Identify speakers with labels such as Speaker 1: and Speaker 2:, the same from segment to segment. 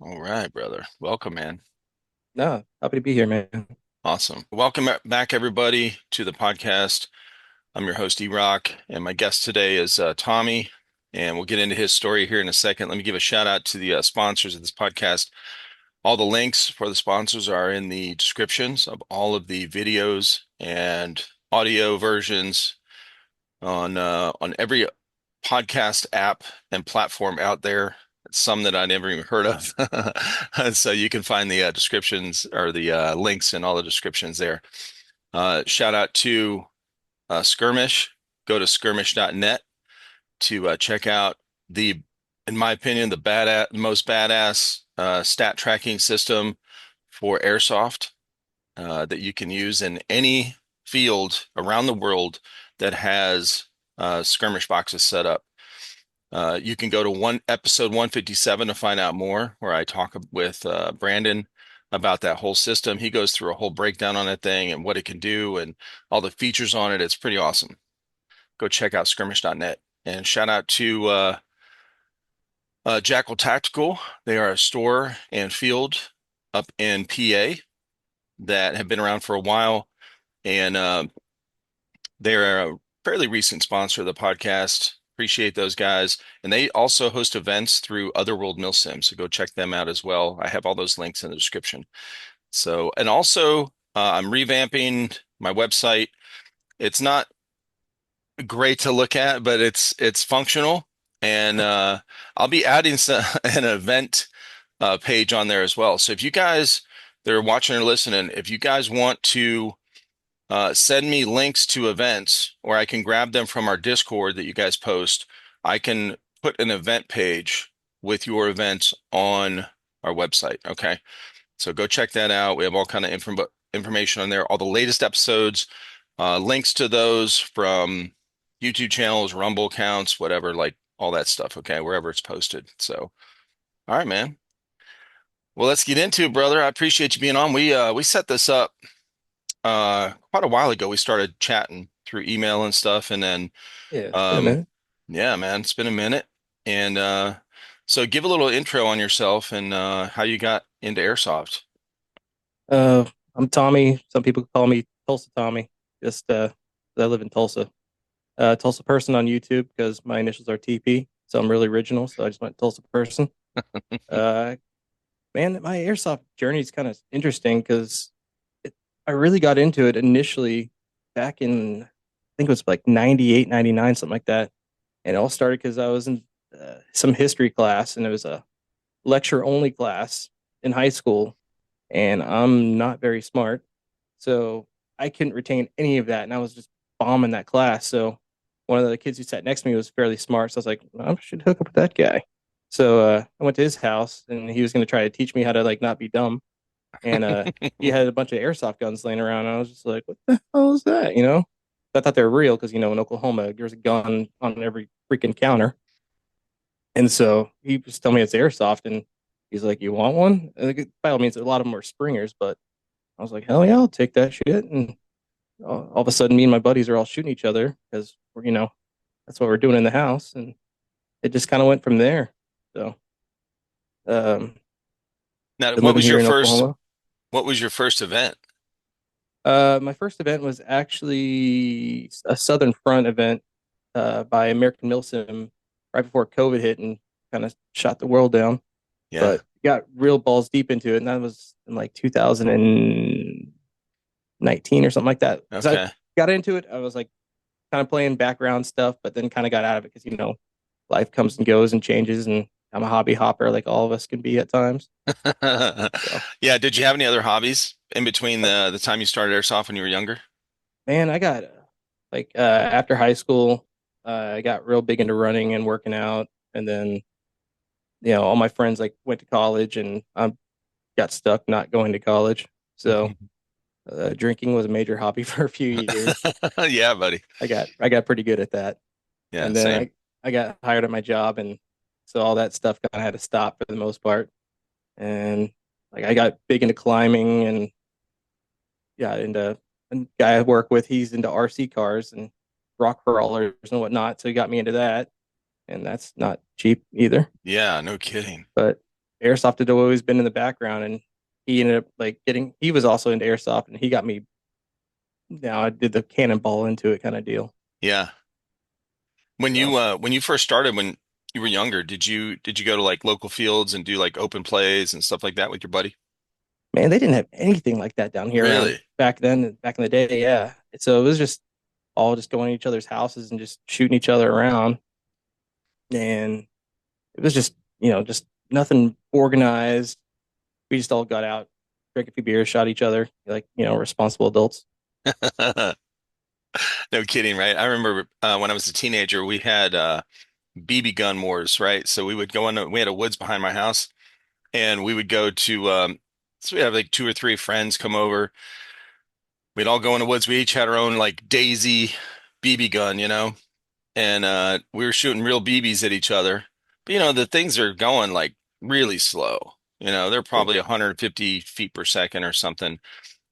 Speaker 1: All right, brother. Welcome, man.
Speaker 2: No, happy to be here, man.
Speaker 1: Awesome. Welcome back, everybody, to the podcast. I'm your host, E-Rock, and my guest today is Tommy, and we'll get into his story here in a second. Let me give a shout out to the sponsors of this podcast. All the links for the sponsors are in the descriptions of all of the videos and audio versions on every podcast app and platform out there. Some that I never even heard of. So you can find the descriptions or the links in all the descriptions there. Shout out to Skirmish. Go to skirmish.net to check out the, in my opinion, the most badass stat tracking system for Airsoft that you can use in any field around the world that has skirmish boxes set up. You can go to episode 157 to find out more, where I talk with Brandon about that whole system. He goes through a whole breakdown on that thing and what it can do and all the features on it. It's pretty awesome. Go check out skirmish.net. And shout out to Jackal Tactical. They are a store and field up in PA that have been around for a while. And they're a fairly recent sponsor of the podcast. Appreciate those guys. And they also host events through Otherworld Milsim. So go check them out as well. I have all those links in the description. So, and also, I'm revamping my website. It's not great to look at, but it's functional. And I'll be adding an event page on there as well. So if you guys that are watching or listening, if you guys want to send me links to events, or I can grab them from our Discord that you guys post. I can put an event page with your events on our website. Okay. So go check that out. We have all kind of information on there, all the latest episodes, links to those from YouTube channels, Rumble accounts, whatever, like all that stuff. Okay. Wherever it's posted. So, all right, man. Well, let's get into it, brother. I appreciate you being on. We set this up quite a while ago. We started chatting through email and stuff, and then
Speaker 2: Yeah, it's been a
Speaker 1: um
Speaker 2: minute.
Speaker 1: yeah, man, it's been a minute. And so give a little intro on yourself and how you got into airsoft.
Speaker 2: Uh, I'm Tommy. Some people call me Tulsa Tommy. Just I live in Tulsa. Tulsa Person on YouTube because my initials are TP, so I'm really original. So I just went Tulsa Person. Uh, Man, my airsoft journey is kind of interesting because I really got into it initially back in I think it was like 98, 99, something like that. And it all started because I was in some history class, and it was a lecture only class in high school, and I'm not very smart. So I couldn't retain any of that. And I was just bombing that class. So one of the kids who sat next to me was fairly smart. So I was like, I should hook up with that guy. So I went to his house, and he was going to try to teach me how to like not be dumb. And he had a bunch of airsoft guns laying around. And I was just like, what the hell is that? I thought they were real because, in Oklahoma, there's a gun on every freaking counter. And so he was telling me it's airsoft, and he's like, "You want one?" And like, by all means, a lot of them are springers, but I was like, "Hell yeah, I'll take that shit!" And all of a sudden, me and my buddies are all shooting each other because that's what we're doing in the house, and it just kind of went from there. So, um,
Speaker 1: Now,
Speaker 2: been living here in Oklahoma.
Speaker 1: what was your first event?
Speaker 2: My first event was actually a Southern Front event by American Milsim right before COVID hit and kind of shot the world down.
Speaker 1: Yeah.
Speaker 2: But got real balls deep into it, and that was in like 2019 or something like that. Because I
Speaker 1: Okay.
Speaker 2: got into it, I was like kind of playing background stuff, but then kind of got out of it because life comes and goes and changes, and I'm a hobby hopper, like all of us can be at times. So,
Speaker 1: Yeah, did you have any other hobbies in between the time you started airsoft when you were younger?
Speaker 2: man, I got like after high school, I got real big into running and working out, and then all my friends like went to college, and I got stuck not going to college. So drinking was a major hobby for a few years.
Speaker 1: Yeah, buddy.
Speaker 2: I got pretty good at that,
Speaker 1: Yeah,
Speaker 2: and then
Speaker 1: same.
Speaker 2: I got hired at my job, and so all that stuff kind of had to stop for the most part. And like I got big into climbing, and yeah, into a guy I work with, he's into RC cars and rock crawlers and whatnot, so he got me into that, and that's not cheap either.
Speaker 1: Yeah, no kidding.
Speaker 2: But Airsoft had always been in the background, and he ended up like getting. He was also into Airsoft, and he got me. Now I did the cannonball into it kind of deal.
Speaker 1: Yeah.
Speaker 2: So
Speaker 1: When you first started when you were younger, did you go to like local fields and do like open plays and stuff like that with your buddy?
Speaker 2: man, they didn't have anything like that down here around
Speaker 1: Really?
Speaker 2: back then. Back in the day, yeah. So it was just all just going to each other's houses and just shooting each other around, and it was just just nothing organized. We just all got out, drank a few beers, shot each other like responsible adults.
Speaker 1: No kidding, right? I remember when I was a teenager, we had BB gun wars, right? So we would go we had a woods behind my house, and we would go to so we have like two or three friends come over. We'd all go in the woods. We each had our own like Daisy BB gun, and we were shooting real BBs at each other. But the things are going like really slow. They're
Speaker 2: Yeah.
Speaker 1: probably 150 feet per second or something.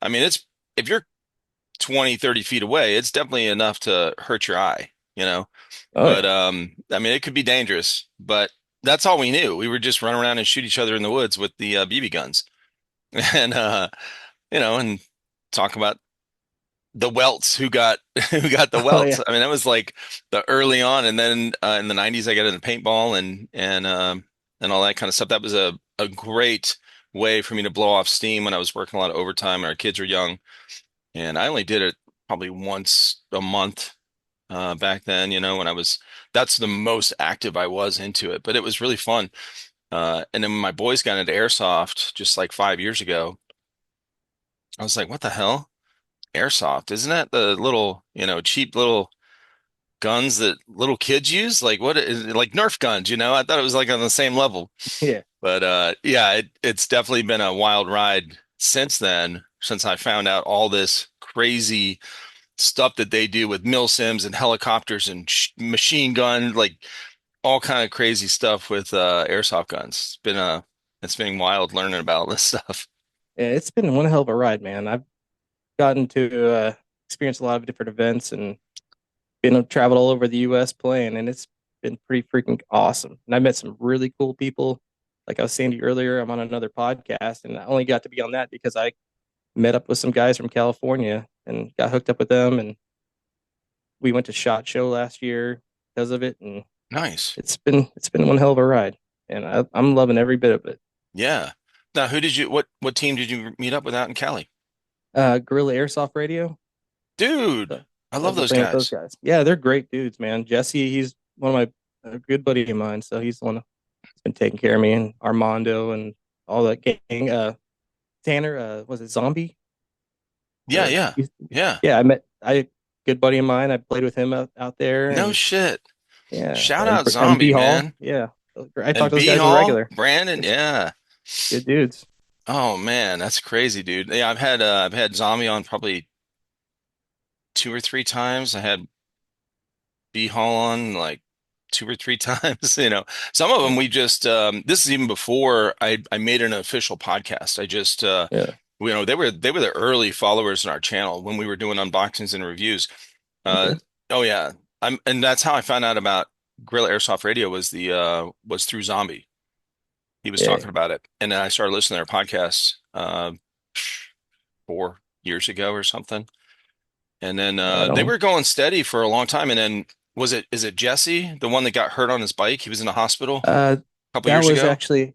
Speaker 1: I mean, it's if you're 20, 30 feet away, it's definitely enough to hurt your eye.
Speaker 2: Oh
Speaker 1: But
Speaker 2: yeah.
Speaker 1: I mean, it could be dangerous. But that's all we knew. We would just run around and shoot each other in the woods with the BB guns, and and talk about the welts who got who got the
Speaker 2: Oh
Speaker 1: welts.
Speaker 2: yeah.
Speaker 1: I mean, that was like the early on, and then in the 90s, I got into paintball and all that kind of stuff. That was a great way for me to blow off steam when I was working a lot of overtime and our kids were young. And I only did it probably once a month back then. When that's the most active I was into it. But it was really fun. And then when my boys got into airsoft just like 5 years ago, I was like, what the hell? Airsoft, isn't that the little, cheap little guns that little kids use? Like what is it, like Nerf guns, I thought it was like on the same level.
Speaker 2: Yeah.
Speaker 1: But yeah, it's definitely been a wild ride since then, since I found out all this crazy stuff that they do with milsims and helicopters and sh machine gun, like all kind of crazy stuff with airsoft guns. It's been wild learning about all this stuff.
Speaker 2: Yeah, it's been one hell of a ride, man. I've gotten to experience a lot of different events and been traveled all over the U.S. playing, and it's been pretty freaking awesome. And I met some really cool people. Like I was saying to you earlier, I'm on another podcast, and I only got to be on that because I met up with some guys from California and got hooked up with them, and we went to SHOT Show last year because of it, and
Speaker 1: Nice.
Speaker 2: it's been one hell of a ride, and I'm loving every bit of it.
Speaker 1: Yeah. Now, what team did you meet up with out in Cali?
Speaker 2: Guerrilla Airsoft Radio.
Speaker 1: Dude,
Speaker 2: So,
Speaker 1: I
Speaker 2: so
Speaker 1: love
Speaker 2: I've been
Speaker 1: those
Speaker 2: playing with those
Speaker 1: guys.
Speaker 2: guys. Yeah, they're great dudes, man. Jesse, he's one of my a good buddy of mine, so he's the one that's been taking care of me, and Armando and all that gang. Tanner, was it Zombie?
Speaker 1: Yeah, yeah, yeah.
Speaker 2: Yeah, I good buddy of mine. I played with him out there,
Speaker 1: No
Speaker 2: and
Speaker 1: shit.
Speaker 2: yeah,
Speaker 1: Shout
Speaker 2: and
Speaker 1: out
Speaker 2: B
Speaker 1: Zombie,
Speaker 2: Hall.
Speaker 1: man.
Speaker 2: Yeah, I talk
Speaker 1: And
Speaker 2: to those
Speaker 1: B
Speaker 2: guys on the
Speaker 1: Hall,
Speaker 2: regular.
Speaker 1: Brandon,
Speaker 2: Just
Speaker 1: yeah.
Speaker 2: good dudes.
Speaker 1: Oh man, that's crazy, dude. Yeah, I've had Zombie on probably two or three times. I had B Hall on like two or three times. Some of them
Speaker 2: Yeah,
Speaker 1: we just this is even before I made an official podcast. I just
Speaker 2: yeah.
Speaker 1: they were the early followers in our channel when we were doing unboxings and reviews. Uh
Speaker 2: Okay.
Speaker 1: oh yeah. And that's how I found out about Guerrilla Airsoft Radio was through Zombie. He was
Speaker 2: Yeah,
Speaker 1: talking about it. And then I started listening to their podcasts 4 years ago or something. And then
Speaker 2: right
Speaker 1: they
Speaker 2: on.
Speaker 1: were going steady for a long time. And then is it Jesse, the one that got hurt on his bike? He was in the hospital
Speaker 2: Uh,
Speaker 1: a couple
Speaker 2: that
Speaker 1: years
Speaker 2: was
Speaker 1: ago.
Speaker 2: actually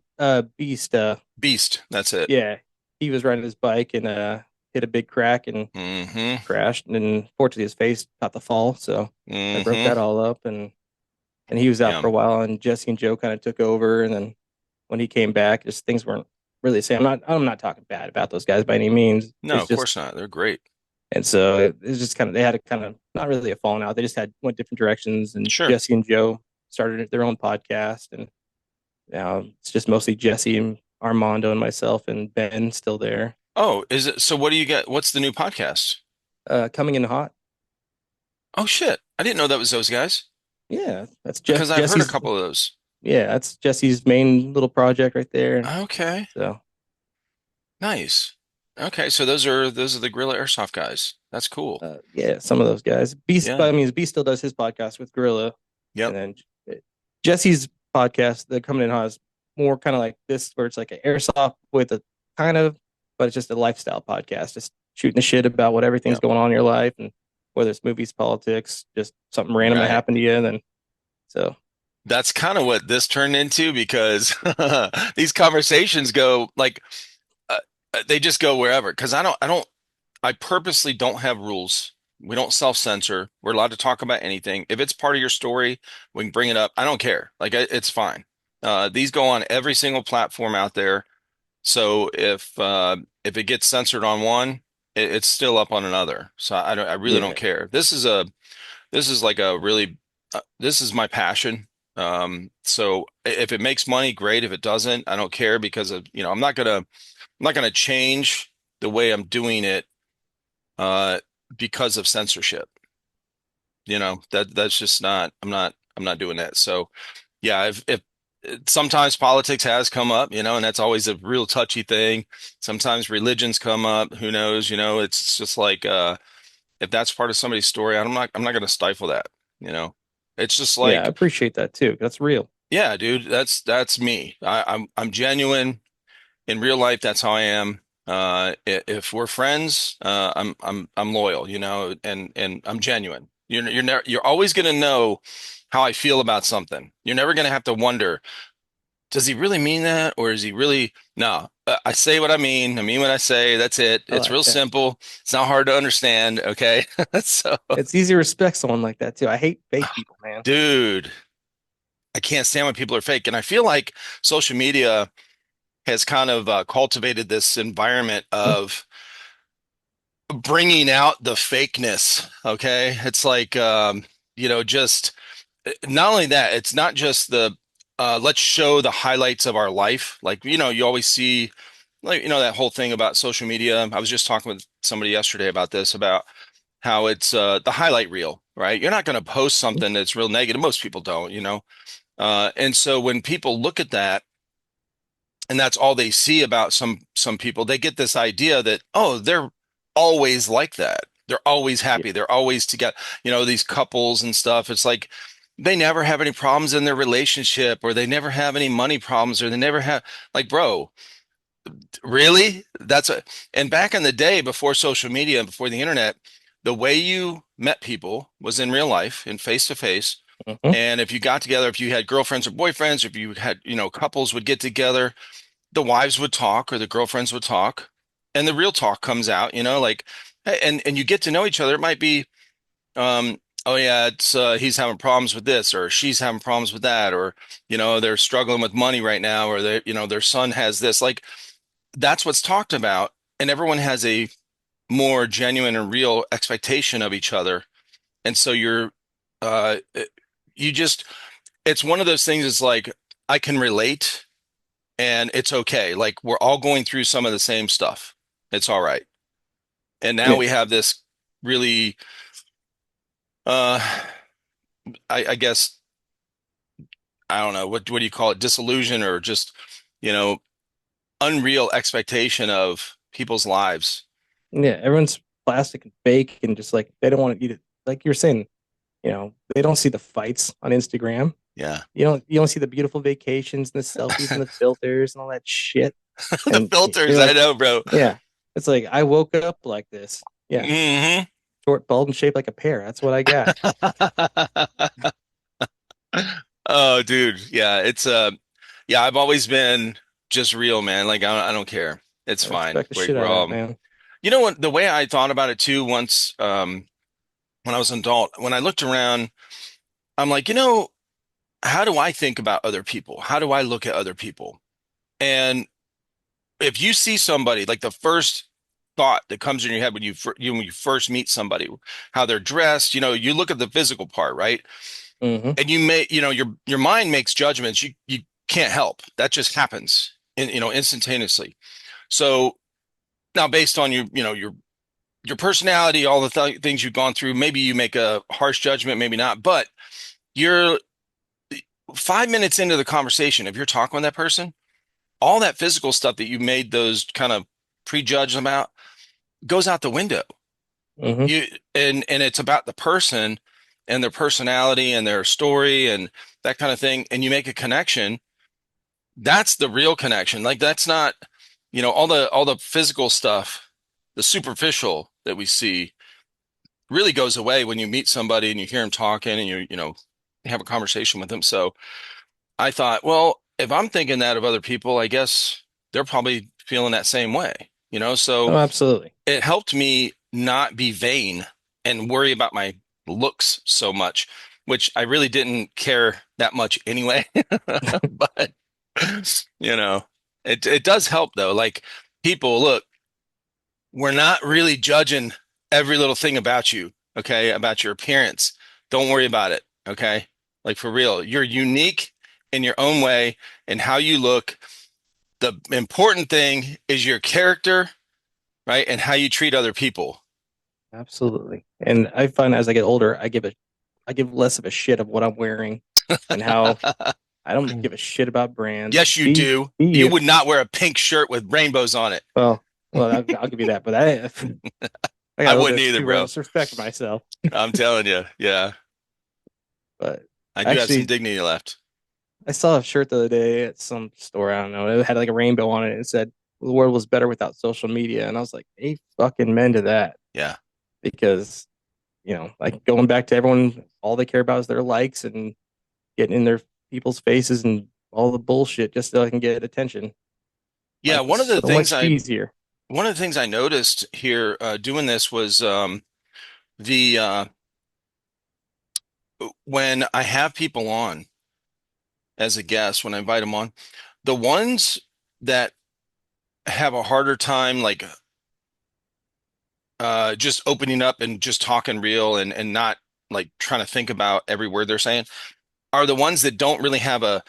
Speaker 2: Beast.
Speaker 1: Beast, that's it.
Speaker 2: Yeah, he was riding his bike and hit a big crack and
Speaker 1: Hmm.
Speaker 2: crashed, and then fortunately his face caught the fall, so I broke
Speaker 1: Hmm.
Speaker 2: that all up, and he was out
Speaker 1: Yeah.
Speaker 2: for a while, and Jesse and Joe kind of took over, and then when he came back, just things weren't really the same. I'm not talking bad about those guys by any means.
Speaker 1: No,
Speaker 2: It's
Speaker 1: of
Speaker 2: just
Speaker 1: course not. They're great.
Speaker 2: and so it's just kind of they had a kind of not really a falling out. They just had went different directions, and
Speaker 1: Sure.
Speaker 2: Jesse and Joe started their own podcast, and now it's just mostly Jesse and Armando and myself and Ben still there.
Speaker 1: Oh, is it? So what do you get? What's the new podcast?
Speaker 2: Coming in hot.
Speaker 1: Oh shit. I didn't know that was those guys
Speaker 2: Yeah, that's
Speaker 1: because I've heard a
Speaker 2: Jesse's.
Speaker 1: couple of those.
Speaker 2: Yeah, that's Jesse's main little project right there.
Speaker 1: Okay.
Speaker 2: So,
Speaker 1: Nice. Okay, so those are the Guerrilla Airsoft guys. That's cool.
Speaker 2: yeah, some of those guys. Beast, but
Speaker 1: Yeah.
Speaker 2: I mean, Beast still does his podcast with Gorilla,
Speaker 1: Yep.
Speaker 2: and then Jesse's podcast, the Coming in Hot, is more kind of like this, where it's like an airsoft with a kind of, but it's just a lifestyle podcast, just shooting the shit about what everything's
Speaker 1: Yeah.
Speaker 2: going on in your life, and whether it's movies, politics, just something random that
Speaker 1: Right.
Speaker 2: happened to you. And then so
Speaker 1: That's kind of what this turned into because these conversations go like uh, they just go wherever. Because I purposely don't have rules. We don't self-censor. We're allowed to talk about anything. If it's part of your story, we can bring it up. I don't care. It's fine. These go on every single platform out there. So if it gets censored on one, it's still up on another. So I really don't
Speaker 2: yeah,
Speaker 1: care. This is like a really this is my passion. So if it makes money, great. If it doesn't, I don't care because of, I'm not gonna change the way I'm doing it uh because of censorship. That's just not I'm not doing that. So yeah, if sometimes politics has come up, and that's always a real touchy thing. Sometimes religions come up, who knows, it's just like if that's part of somebody's story, I'm not gonna stifle that, you know. It's just
Speaker 2: yeah, I
Speaker 1: like,
Speaker 2: appreciate that too. That's real.
Speaker 1: yeah, dude, that's me. I'm genuine in real life. That's how I am. If we're friends, I'm loyal, and I'm genuine. You're always gonna know how I feel about something. You're never gonna have to wonder, does he really mean that, or is he really? No, I say what I mean. I mean what I say. That's it.
Speaker 2: I
Speaker 1: It's
Speaker 2: like
Speaker 1: real
Speaker 2: that.
Speaker 1: simple. It's not hard to understand. Okay, so,
Speaker 2: It's easy to respect someone like that too. I hate fake people, man.
Speaker 1: dude, I can't stand when people are fake, and I feel like social media has kind of cultivated this environment of bringing out the fakeness. Okay. It's like, just not only that, it's not just let's show the highlights of our life. Like, you always see, like, that whole thing about social media. I was just talking with somebody yesterday about this, about how it's the highlight reel, right? You're not going to post something that's real negative. Most people don't. And so when people look at that, and that's all they see about some people, they get this idea that, oh, they're always like that, they're always
Speaker 2: Yeah,
Speaker 1: happy, they're always together, these couples and stuff. It's like they never have any problems in their relationship, or they never have any money problems, or they never have, like, bro, really? And back in the day, before social media and before the internet, the way you met people was in real life, in face to face.
Speaker 2: hmm,
Speaker 1: And if you got together, if you had girlfriends or boyfriends, if you had, couples would get together, the wives would talk or the girlfriends would talk, and the real talk comes out, like, and you get to know each other. It might be, oh yeah, it's he's having problems with this, or she's having problems with that, or they're struggling with money right now, or their son has this. Like, that's what's talked about, and everyone has a more genuine and real expectation of each other. And so uh you just it's one of those things. It's like, I can relate, and it's okay. Like, we're all going through some of the same stuff. It's all right. And now
Speaker 2: yeah,
Speaker 1: we have this really, uh, I guess, I don't know, what do you call it? Disillusion, or just, you know, unreal expectation of people's lives.
Speaker 2: yeah. Everyone's plastic and fake, and just like they don't want to eat it. Like you're saying, they don't see the fights on Instagram.
Speaker 1: Yeah.
Speaker 2: You don't see the beautiful vacations and the selfies and the filters and all that shit.
Speaker 1: The
Speaker 2: And
Speaker 1: filters,
Speaker 2: you're
Speaker 1: I
Speaker 2: like,
Speaker 1: know, bro.
Speaker 2: yeah, it's like I woke up like this. Yeah,
Speaker 1: Hmm.
Speaker 2: short, bald, and shaped like a pear. That's what I got.
Speaker 1: Oh, dude. Yeah, yeah, I've always been just real, man. Like, I don't care. It's
Speaker 2: I
Speaker 1: fine.
Speaker 2: respect the shit
Speaker 1: We're
Speaker 2: out of
Speaker 1: all,
Speaker 2: that, man.
Speaker 1: you know what, the way I thought about it too, once, when I was an adult, when I looked around, I'm like, how do I think about other people? How do I look at other people? And if you see somebody, like, the first thought that comes in your head when when you first meet somebody, how they're dressed, you look at the physical part, right?
Speaker 2: Hmm.
Speaker 1: And your mind makes judgments. You can't help. That just happens instantaneously. So now, based on your personality, all the things you've gone through, maybe you make a harsh judgment, maybe not, but you're 5 minutes into the conversation, if you're talking with that person, all that physical stuff that you made those kind of prejudged about goes out the window.
Speaker 2: Hmm.
Speaker 1: You and it's about the person and their personality and their story and that kind of thing, and you make a connection. That's the real connection. Like that's not, all the physical stuff, the superficial that we see really goes away when you meet somebody and you hear them talking and you have a conversation with them. So I thought, well, if I'm thinking that of other people, I guess they're probably feeling that same way. So
Speaker 2: Oh, absolutely.
Speaker 1: it helped me not be vain and worry about my looks so much, which I really didn't care that much anyway. But you know, it does help though. Like people, look, we're not really judging every little thing about you, okay? About your appearance. Don't worry about it, okay? Like for real. You're unique in your own way and how you look. The important thing is your character, right? And how you treat other people.
Speaker 2: Absolutely. And I find as I get older, I give less of a shit of what I'm wearing and how I don't give a shit about brands.
Speaker 1: Yes, you do.
Speaker 2: Be
Speaker 1: You
Speaker 2: you.
Speaker 1: would not wear a pink shirt with rainbows on it.
Speaker 2: Well, I'll give you that, but I got
Speaker 1: I
Speaker 2: a little
Speaker 1: wouldn't
Speaker 2: bit
Speaker 1: either,
Speaker 2: too
Speaker 1: bro.
Speaker 2: much respect for myself.
Speaker 1: I'm telling you. Yeah.
Speaker 2: But
Speaker 1: I do have some
Speaker 2: actually,
Speaker 1: dignity left.
Speaker 2: I saw a shirt the other day at some store. I don't know. It had like a rainbow on it. And it said the world was better without social media, and I was like, "Hey, fucking men to that,"
Speaker 1: Yeah.
Speaker 2: because like going back to everyone, all they care about is their likes and getting in their people's faces and all the bullshit just so I can get attention.
Speaker 1: Yeah,
Speaker 2: Life is so much easier.
Speaker 1: one of the things I noticed here doing this was the when I have people on as a guest, when I invite them on, the ones that have a harder time like just opening up and just talking real and not like trying to think about every word they're saying are the ones that don't really have a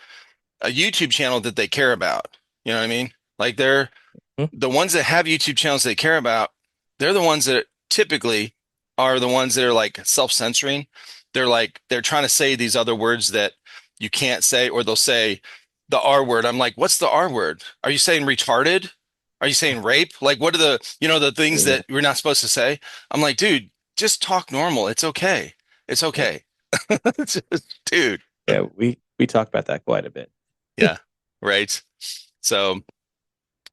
Speaker 1: YouTube channel that they care about. You know what I mean? Like they're
Speaker 2: Hmm?
Speaker 1: the ones that have YouTube channels they care about, they're the ones that typically are the ones that are like self-censoring. They're trying to say these other words that you can't say, or they'll say the R word. I'm like, what's the R word? Are you saying retarded? Are you saying rape? Like, what are the things
Speaker 2: Yeah,
Speaker 1: that we're not supposed to say? I'm like, dude, just talk normal. It's okay. It's
Speaker 2: yeah,
Speaker 1: okay. Dude.
Speaker 2: yeah. We talk about that quite a bit.
Speaker 1: Yeah. Right. So,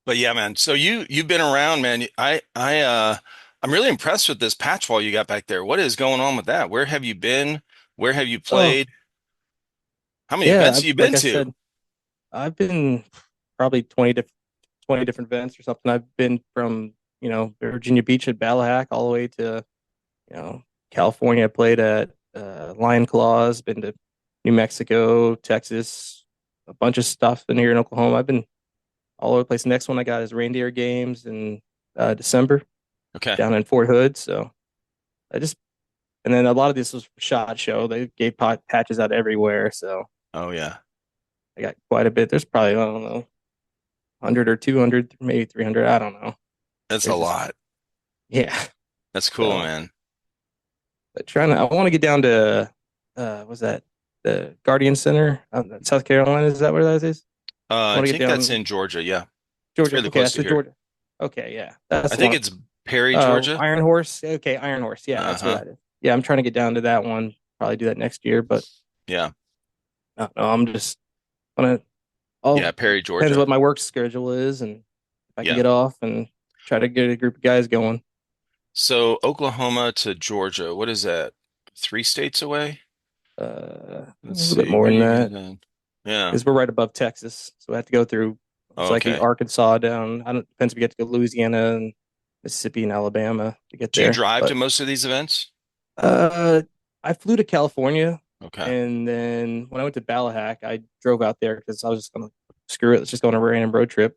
Speaker 1: but yeah, man. So you've been around, man. I'm really impressed with this patch wall you got back there. What is going on with that? Where have you been? Where have you
Speaker 2: Oh,
Speaker 1: played? How many
Speaker 2: yeah.
Speaker 1: events have you
Speaker 2: Like
Speaker 1: been
Speaker 2: I
Speaker 1: to?
Speaker 2: said, I've been probably 20 different events or something. I've been from Virginia Beach at Ballahack all the way to you know California. I played at Lion Claws. Been to New Mexico, Texas, a bunch of stuff in here in Oklahoma. I've been all over the place. The next one I got is Reindeer Games in December
Speaker 1: Okay.
Speaker 2: down in Fort Hood. So I just and then a lot of this was SHOT Show. They gave patches out everywhere, so
Speaker 1: Oh yeah.
Speaker 2: I got quite a bit. There's probably, I don't know, 100 or 200, maybe 300. I don't know.
Speaker 1: That's a
Speaker 2: There's just
Speaker 1: lot.
Speaker 2: yeah.
Speaker 1: That's cool,
Speaker 2: So
Speaker 1: man.
Speaker 2: but I want to get down to was that the Guardian Center, South Carolina? Is that where that is? I
Speaker 1: I
Speaker 2: want to get
Speaker 1: think that's
Speaker 2: down
Speaker 1: in Georgia. Yeah. It's
Speaker 2: Georgia.
Speaker 1: fairly
Speaker 2: Okay,
Speaker 1: close
Speaker 2: that's
Speaker 1: to
Speaker 2: the
Speaker 1: here.
Speaker 2: Georgia. Okay, yeah, that's
Speaker 1: I
Speaker 2: the
Speaker 1: think
Speaker 2: one.
Speaker 1: it's Perry, Georgia.
Speaker 2: Iron Horse. Okay, Iron Horse. Yeah, that's where
Speaker 1: Uh-huh.
Speaker 2: that is. Yeah, I'm trying to get down to that one. Probably do that next year, but
Speaker 1: Yeah.
Speaker 2: I don't know. I'm just gonna.
Speaker 1: Yeah,
Speaker 2: All
Speaker 1: Perry,
Speaker 2: depends
Speaker 1: Georgia.
Speaker 2: what my work schedule is and if I can
Speaker 1: Yeah.
Speaker 2: get off and try to get a group of guys going.
Speaker 1: So Oklahoma to Georgia, what is that? 3 states away?
Speaker 2: A
Speaker 1: Let's
Speaker 2: little bit
Speaker 1: see.
Speaker 2: more
Speaker 1: Where do
Speaker 2: than
Speaker 1: you get
Speaker 2: that
Speaker 1: in? Yeah.
Speaker 2: because we're right above Texas, so I have to go through. It's
Speaker 1: Oh,
Speaker 2: like
Speaker 1: okay.
Speaker 2: Arkansas down. I don't depends if we get to go Louisiana and Mississippi and Alabama to get
Speaker 1: Do you
Speaker 2: there.
Speaker 1: drive to
Speaker 2: But
Speaker 1: most of these events?
Speaker 2: uh, I flew to California,
Speaker 1: Okay.
Speaker 2: and then when I went to Ballahack, I drove out there because I was just gonna screw it. Let's just go on a random road trip,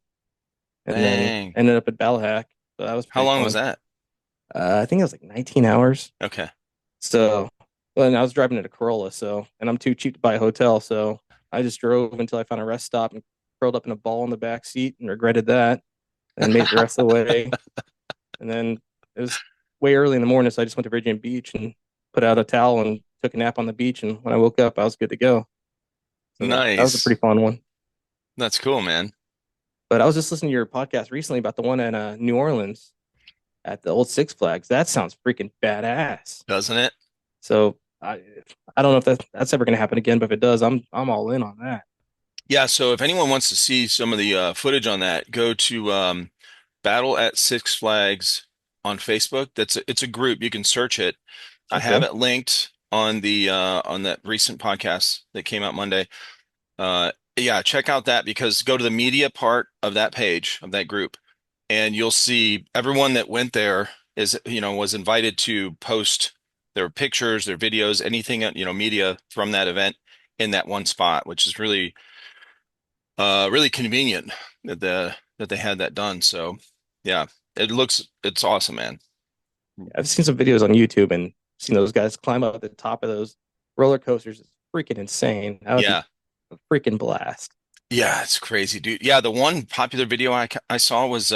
Speaker 2: and then
Speaker 1: Dang.
Speaker 2: ended up at Ballahack. So that was
Speaker 1: How
Speaker 2: pretty
Speaker 1: long was
Speaker 2: fun.
Speaker 1: that?
Speaker 2: I think it was like 19 hours.
Speaker 1: Okay.
Speaker 2: So, well, and I was driving in a Corolla, and I'm too cheap to buy a hotel, so I just drove until I found a rest stop and curled up in a ball in the back seat and regretted that, and made it the rest of the way. And then it was way early in the morning, so I just went to Virginia Beach and put out a towel and took a nap on the beach. And when I woke up, I was good to go. So that was a
Speaker 1: Nice.
Speaker 2: pretty fun one.
Speaker 1: That's cool, man.
Speaker 2: But I was just listening to your podcast recently about the one in New Orleans at the old Six Flags. That sounds freaking badass.
Speaker 1: Doesn't it?
Speaker 2: So I don't know if that's ever going to happen again, but if it does, I'm all in on that.
Speaker 1: Yeah, so if anyone wants to see some of the footage on that, go to Battle at Six Flags on Facebook. It's a group. You can search it. I have
Speaker 2: Okay.
Speaker 1: it linked on that recent podcast that came out Monday. Yeah, check out that because go to the media part of that page of that group, and you'll see everyone that went there was invited to post their pictures, their videos, anything, media from that event in that one spot, which is really convenient that they had that done. So yeah, it's awesome, man.
Speaker 2: I've seen some videos on YouTube and seen those guys climb up the top of those roller coasters. It's freaking insane. That would be
Speaker 1: Yeah.
Speaker 2: a freaking blast.
Speaker 1: Yeah, it's crazy, dude. Yeah, the one popular video I saw was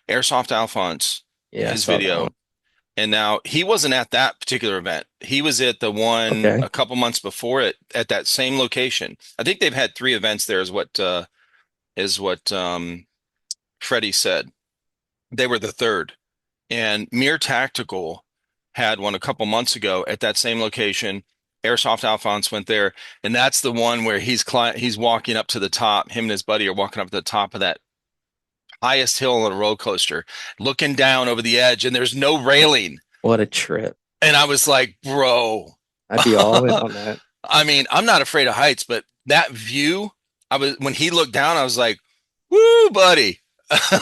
Speaker 1: Airsoft Alphonse,
Speaker 2: Yeah, I
Speaker 1: his
Speaker 2: saw that one.
Speaker 1: video. And now he wasn't at that particular event. He was at the one
Speaker 2: Okay.
Speaker 1: a couple months before it at that same location. I think they've had three events there, is what Freddie said. They were the third. And Mere Tactical had one a couple months ago at that same location. Airsoft Alphonse went there, and that's the one where he's walking up to the top. Him and his buddy are walking up to the top of that highest hill on a roller coaster, looking down over the edge, and there's no railing.
Speaker 2: What a trip.
Speaker 1: And I was like, bro.
Speaker 2: I'd be all in on that.
Speaker 1: I mean, I'm not afraid of heights, but that view, I was when he looked down, I was like, woo, buddy.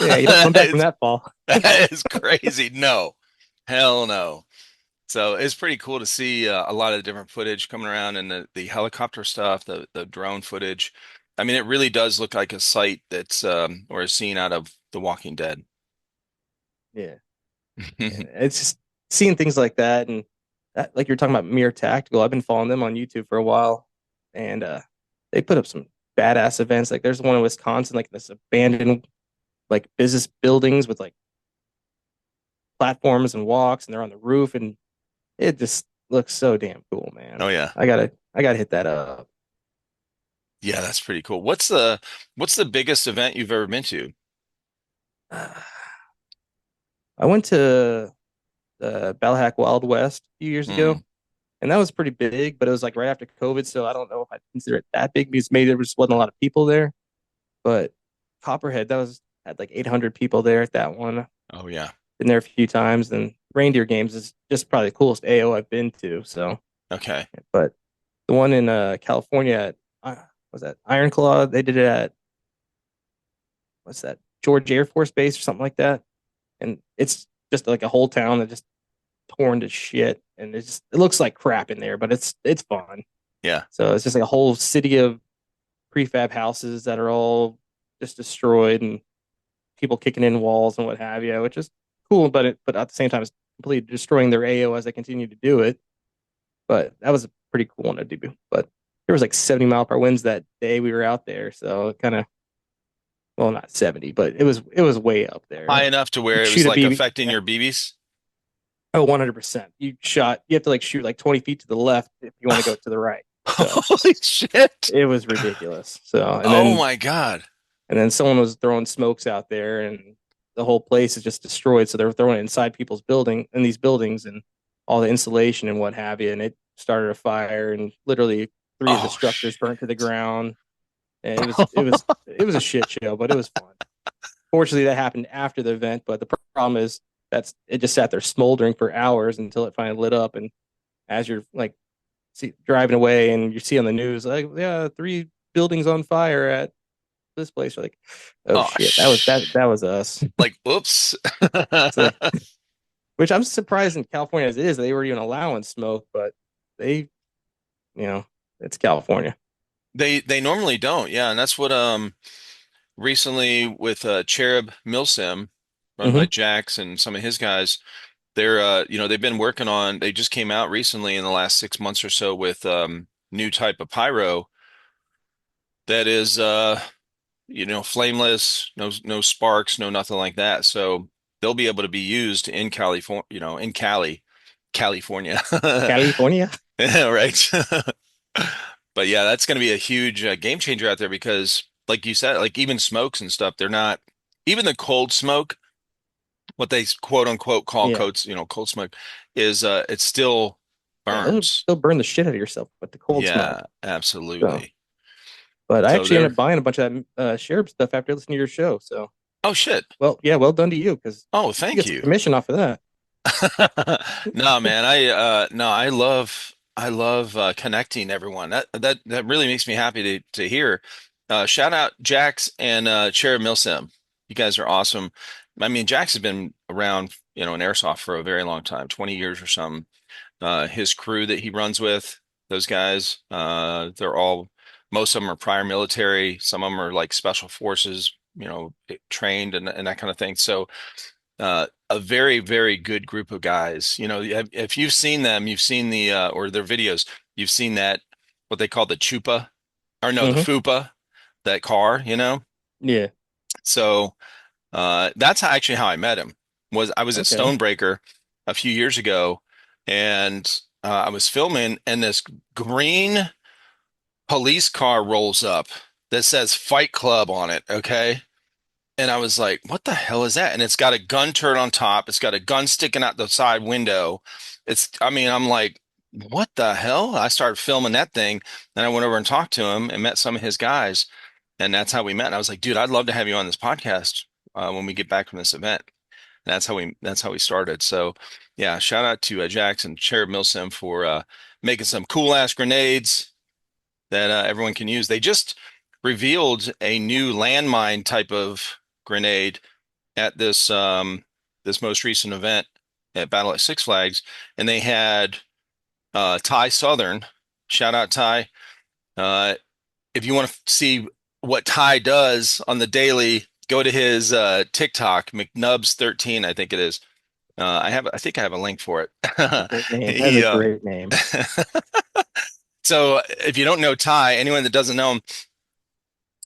Speaker 2: Yeah, you don't come back from
Speaker 1: It's,
Speaker 2: that fall.
Speaker 1: that is crazy. No, hell no. So it's pretty cool to see a lot of the different footage coming around and the helicopter stuff, the drone footage. I mean, it really does look like a site that's or a scene out of The Walking Dead.
Speaker 2: Yeah. And it's just seeing things like that and that, like you're talking about Mere Tactical. I've been following them on YouTube for a while, and they put up some badass events. Like there's one in Wisconsin, like this abandoned like business buildings with like platforms and walks, and they're on the roof, and it just looks so damn cool, man.
Speaker 1: Oh yeah.
Speaker 2: I gotta hit that up.
Speaker 1: Yeah, that's pretty cool. What's the biggest event you've ever been to?
Speaker 2: I went to the Ballahack Wild West a few years ago,
Speaker 1: Mm.
Speaker 2: and that was pretty big, but it was like right after COVID, so I don't know if I consider it that big because maybe there just wasn't a lot of people there. But Copperhead, that was had like 800 people there at that one.
Speaker 1: Oh yeah.
Speaker 2: Been there a few times, and Reindeer Games is just probably the coolest AO I've been to. So,
Speaker 1: Okay.
Speaker 2: but the one in California, at, was that Iron Claw? They did it at what's that George Air Force Base or something like that, and it's just like a whole town that just torn to shit, and it looks like crap in there, but it's fun.
Speaker 1: Yeah.
Speaker 2: So it's just like a whole city of prefab houses that are all just destroyed and people kicking in walls and what have you, which is cool, but at the same time it's completely destroying their AO as they continue to do it. But that was a pretty cool one to do. But there was like 70-mile-per-hour winds that day we were out there, so it kind of well not 70, but it was way up there.
Speaker 1: High enough to
Speaker 2: You
Speaker 1: where it was
Speaker 2: shoot a
Speaker 1: like
Speaker 2: BB,
Speaker 1: affecting
Speaker 2: yeah.
Speaker 1: your BBs?
Speaker 2: Oh, 100%. You have to like shoot like 20 feet to the left if you want to go to the right. So
Speaker 1: Holy shit.
Speaker 2: it was ridiculous. So
Speaker 1: Oh my God.
Speaker 2: and then someone was throwing smokes out there, and the whole place is just destroyed. So they were throwing it inside people's building in these buildings and all the insulation and what have you. And it started a fire, and literally three of the
Speaker 1: Oh
Speaker 2: structures burnt to the
Speaker 1: shit.
Speaker 2: ground. And it was a shit show, but it was fun. Fortunately, that happened after the event, but the problem is that's it just sat there smoldering for hours until it finally lit up. And as you're like driving away, and you see on the news like, yeah, three buildings on fire at this place. You're like, oh
Speaker 1: Oh,
Speaker 2: shit, that was us.
Speaker 1: like, oops.
Speaker 2: So, which I'm surprised in California as it is, they were even allowing smoke, but they, you know, it's California.
Speaker 1: They normally don't. Yeah, and that's what recently with Cherub Milsim run by
Speaker 2: Hmm.
Speaker 1: Jax and some of his guys, they've been working on they just came out recently in the last 6 months or so with new type of pyro that is flameless, no sparks, no nothing like that. So they'll be able to be used in California, in California.
Speaker 2: California.
Speaker 1: Yeah, right. But yeah, that's going to be a huge game changer out there because, like you said, like even smokes and stuff, they're not even the cold smoke, what they quote unquote call
Speaker 2: Yeah.
Speaker 1: cold smoke, is it still
Speaker 2: Yeah, they'll,
Speaker 1: burns.
Speaker 2: they'll burn the shit out of yourself with the cold
Speaker 1: Yeah,
Speaker 2: smoke. So,
Speaker 1: absolutely.
Speaker 2: But I
Speaker 1: So
Speaker 2: actually ended
Speaker 1: they're
Speaker 2: up buying a bunch of that Sharab stuff after listening to your show. So,
Speaker 1: oh shit.
Speaker 2: well, yeah, well done to you because
Speaker 1: Oh,
Speaker 2: you
Speaker 1: thank
Speaker 2: get some
Speaker 1: you.
Speaker 2: commission off of that.
Speaker 1: No, man, no, I love connecting everyone. That really makes me happy to hear. Shout out Jax and Cherub Milsim. You guys are awesome. I mean, Jax has been around, in airsoft for a very long time, 20 years or something. His crew that he runs with, those guys, they're all most of them are prior military, some of them are like special forces, trained and that kind of thing. So a very, very good group of guys. If you've seen them, you've seen or their videos, you've seen that, what they call the chupa, or no, the
Speaker 2: Hmm.
Speaker 1: fupa, that car.
Speaker 2: Yeah.
Speaker 1: So that's actually how I met him. I was at
Speaker 2: Okay.
Speaker 1: Stonebreaker a few years ago, and I was filming, and this green police car rolls up that says Fight Club on it. Okay. And I was like, what the hell is that? And it's got a gun turret on top. It's got a gun sticking out the side window. I mean, I'm like, what the hell? I started filming that thing. Then I went over and talked to him and met some of his guys. And that's how we met. And I was like, dude, I'd love to have you on this podcast when we get back from this event. And that's how we started. So yeah, shout out to Jax and Cherub Milsim for making some cool ass grenades that everyone can use. They just revealed a new landmine type of grenade at this most recent event at Battle at Six Flags, and they had Ty Southern. Shout out Ty. Uh, if you want to see what Ty does on the daily, go to his TikTok, McNubs13, I think it is. I think I have a link for
Speaker 2: That's a
Speaker 1: it.
Speaker 2: great name. That's a
Speaker 1: He
Speaker 2: great name.
Speaker 1: So if you don't know Ty, anyone that doesn't know him,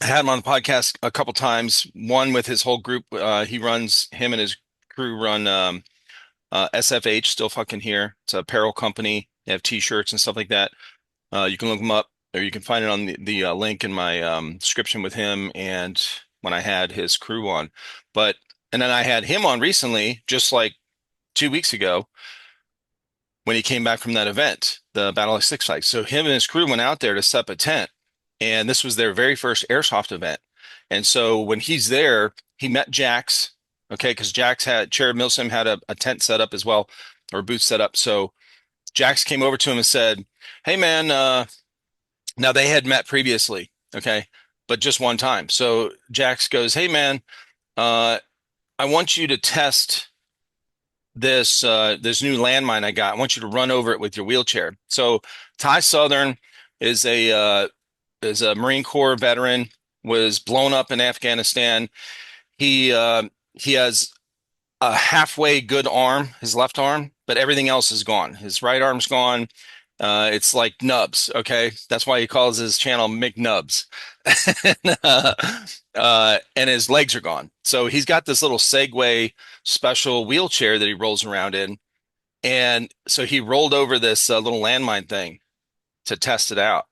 Speaker 1: I had him on the podcast a couple times. One with his whole group. Him and his crew run SFH, still fucking here. It's a apparel company. They have t-shirts and stuff like that. You can look them up, or you can find it on the link in my description with him and when I had his crew on. But and then I had him on recently, just like 2 weeks ago, when he came back from that event, the Battle of Six Flags. So him and his crew went out there to set up a tent, and this was their very first airsoft event. And so when he's there, he met Jax, okay, because Cherub Milsim had a tent set up as well, or a booth set up. So Jax came over to him and said, "Hey man, now they had met previously, okay, but just one time." So Jax goes, "Hey man, uh, I want you to test this new landmine I got. I want you to run over it with your wheelchair." So Ty Southern is a Marine Corps veteran, was blown up in Afghanistan. He has a halfway good arm, his left arm, but everything else is gone. His right arm's gone. It's like nubs. Okay, that's why he calls his channel McNubs. And his legs are gone. So he's got this little Segway special wheelchair that he rolls around in. And so he rolled over this little landmine thing to test it out.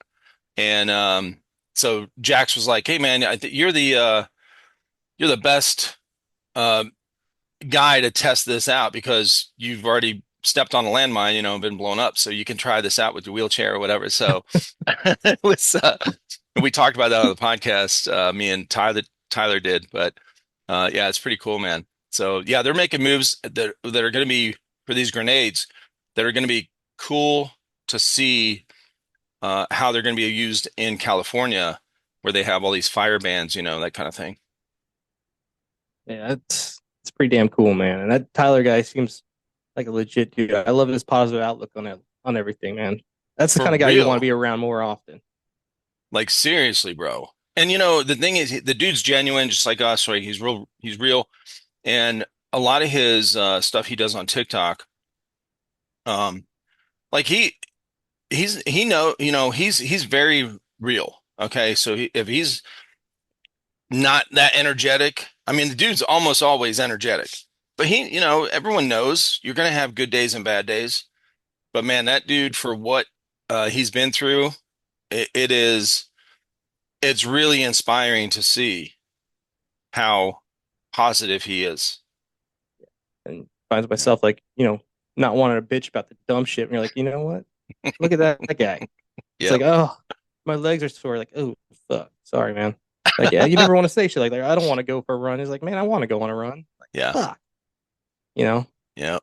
Speaker 1: And so Jax was like, "Hey man, you're the best uh, guy to test this out because you've already stepped on a landmine, been blown up. So you can try this out with your wheelchair or whatever." So it was, we talked about that on the podcast. Me and Tyler did, but yeah, it's pretty cool, man. So yeah, they're making moves that are going to be for these grenades that are going to be cool to see how they're going to be used in California, where they have all these fire bans, that kind of thing.
Speaker 2: Yeah, it's pretty damn cool, man. And that Tyler guy seems like a legit dude. I love his positive outlook on everything, man. That's the
Speaker 1: For
Speaker 2: kind of guy you want to
Speaker 1: real.
Speaker 2: be around more often.
Speaker 1: Like seriously, bro. And the thing is, the dude's genuine, just like us. Right? He's real. He's real. And a lot of his stuff he does on TikTok, um, like he he's very real. Okay, so if he's not that energetic, I mean, the dude's almost always energetic. But everyone knows you're gonna have good days and bad days. But man, that dude, for what he's been through, it's really inspiring to see how positive he is.
Speaker 2: And finds
Speaker 1: Yeah.
Speaker 2: myself like, not wanting to bitch about the dumb shit. And you're like, you know what? Look at that guy. It's
Speaker 1: Yep.
Speaker 2: like, oh. my legs are sore. Like, oh fuck, sorry, man. Like, yeah, you never want to say shit like, I don't want to go for a run. He's like, man, I want to go on a run. Like,
Speaker 1: Yeah.
Speaker 2: fuck, you know,
Speaker 1: Yeah.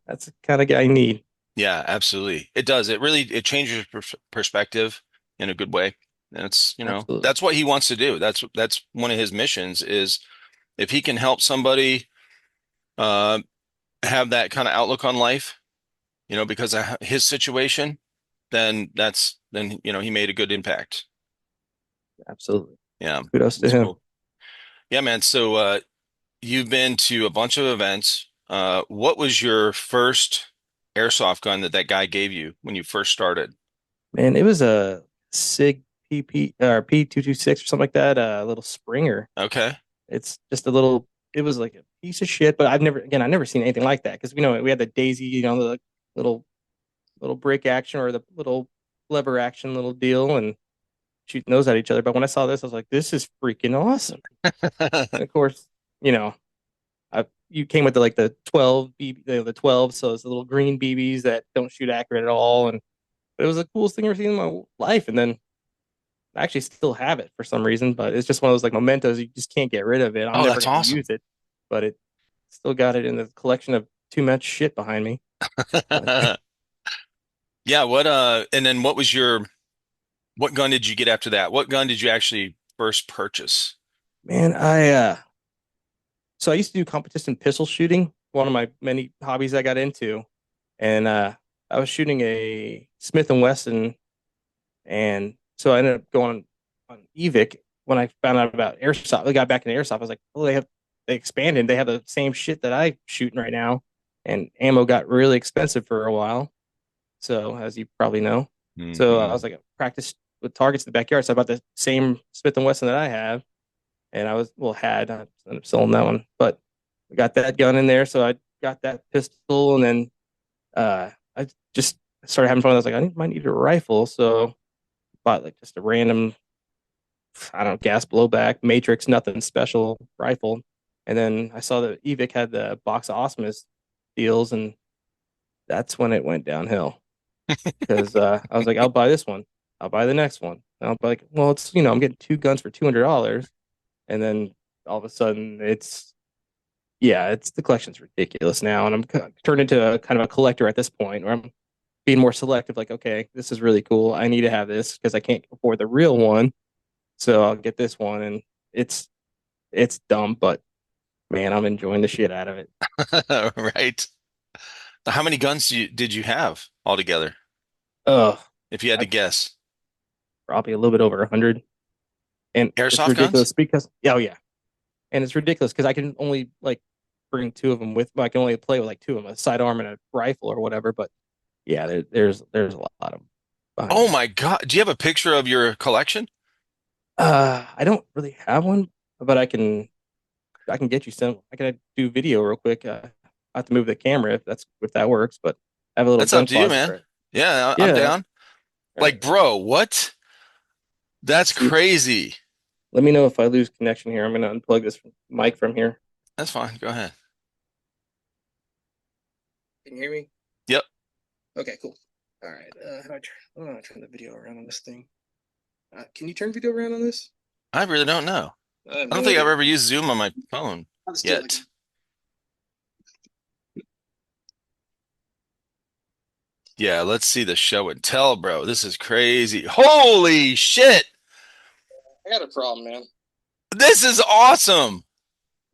Speaker 2: that's the kind of guy I need.
Speaker 1: Yeah, absolutely. It does. It really it changes your perspective in a good way. And it's,
Speaker 2: Absolutely,
Speaker 1: that's what he wants to do. That's one of his missions is if he can help somebody uh have that kind of outlook on life, because of his situation, then he made a good impact.
Speaker 2: absolutely.
Speaker 1: Yeah.
Speaker 2: Kudos to
Speaker 1: It's
Speaker 2: him.
Speaker 1: cool. Yeah, man. So you've been to a bunch of events. What was your first airsoft gun that guy gave you when you first started?
Speaker 2: Man, it was a Sig PP or P226 or something like that. A little Springer.
Speaker 1: Okay.
Speaker 2: It's just a little. It was like a piece of shit, but I've never seen anything like that because we had the Daisy, the little break action or the little lever action little deal and shooting those at each other. But when I saw this, I was like, this is freaking awesome. And of course, you know, you came with the 12 BB, the 12, so it's the little green BBs that don't shoot accurate at all, and it was the coolest thing I've ever seen in my life. And then I actually still have it for some reason, but it's just one of those like mementos you just can't get rid of it. I'm
Speaker 1: Oh,
Speaker 2: never
Speaker 1: that's
Speaker 2: going to
Speaker 1: awesome.
Speaker 2: use it, but it still got it in the collection of too much shit behind me. But
Speaker 1: Yeah, and then what gun did you get after that? What gun did you actually first purchase?
Speaker 2: man, I used to do competition pistol shooting, one of my many hobbies I got into, and I was shooting a Smith and Wesson, and so I ended up going on Evic when I found out about airsoft. I got back into airsoft. I was like, oh, they expanded. They have the same shit that I'm shooting right now, and ammo got really expensive for a while. So as you probably know, so I
Speaker 1: Hmm.
Speaker 2: was like, I practiced with targets in the backyard. So I bought the same Smith and Wesson that I have, and I ended up selling that one, but I got that gun in there. So I got that pistol, and then I just started having fun. I was like, might need a rifle, so bought like just a random, I don't know, gas blowback, matrix, nothing special rifle. And then I saw that Evic had the box of Awesomeness deals, and that's when it went downhill. Because I was like, I'll buy this one, I'll buy the next one. And I'll be like, well, it's I'm getting two guns for $200, and then all of a sudden it's the collection's ridiculous now, and I'm turned into a kind of a collector at this point, where I'm being more selective. Like, okay, this is really cool. I need to have this because I can't afford the real one, so I'll get this one, and it's it's dumb, but man, I'm enjoying the shit out of it.
Speaker 1: Right. How many guns did you have altogether,
Speaker 2: Oh,
Speaker 1: if you had to
Speaker 2: I
Speaker 1: guess?
Speaker 2: probably a little bit over 100, and it's
Speaker 1: Airsoft guns?
Speaker 2: ridiculous because yeah, and it's ridiculous because I can only like bring two of them with. I can only play with like two of them, a sidearm and a rifle or whatever. But yeah, there's a lot of them behind
Speaker 1: Oh
Speaker 2: me.
Speaker 1: my God. Do you have a picture of your collection?
Speaker 2: I don't really have one, but I can get you some. I can do video real quick. I have to move the camera if that works, but I have a little
Speaker 1: That's up
Speaker 2: gun
Speaker 1: to you,
Speaker 2: closet
Speaker 1: man.
Speaker 2: right.
Speaker 1: Yeah, I'm
Speaker 2: Yeah.
Speaker 1: down.
Speaker 2: All
Speaker 1: Like,
Speaker 2: right.
Speaker 1: bro, what? That's
Speaker 2: See,
Speaker 1: crazy.
Speaker 2: let me know if I lose connection here. I'm gonna unplug this mic from here.
Speaker 1: That's fine. Go ahead.
Speaker 2: Can you hear me?
Speaker 1: Yep.
Speaker 2: Okay, cool. All right. How do I turn the video around on this thing? Can you turn video around on this?
Speaker 1: I really don't know.
Speaker 2: I have
Speaker 1: I don't
Speaker 2: no
Speaker 1: think I've
Speaker 2: idea.
Speaker 1: ever used Zoom on my phone
Speaker 2: I'll just do it like
Speaker 1: yet. Yeah, let's see the show and tell, bro. This is crazy. Holy shit.
Speaker 2: I got a problem, man.
Speaker 1: This is awesome.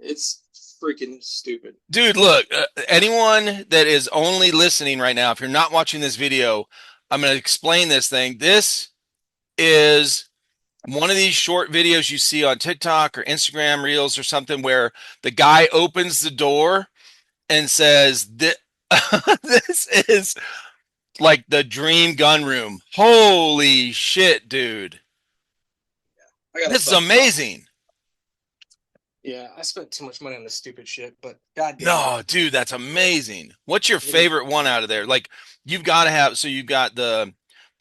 Speaker 2: It's freaking stupid.
Speaker 1: Dude, look, anyone that is only listening right now, if you're not watching this video, I'm going to explain this thing. This is one of these short videos you see on TikTok or Instagram Reels or something where the guy opens the door and says, this is like the dream gun room. Holy shit, dude.
Speaker 2: I got a
Speaker 1: This is
Speaker 2: fucking problem.
Speaker 1: amazing.
Speaker 2: Yeah, I spent too much money on this stupid shit, but god damn it.
Speaker 1: No, dude, that's amazing. What's your
Speaker 2: It is
Speaker 1: favorite one out of there? Like you've got to have, so you've got the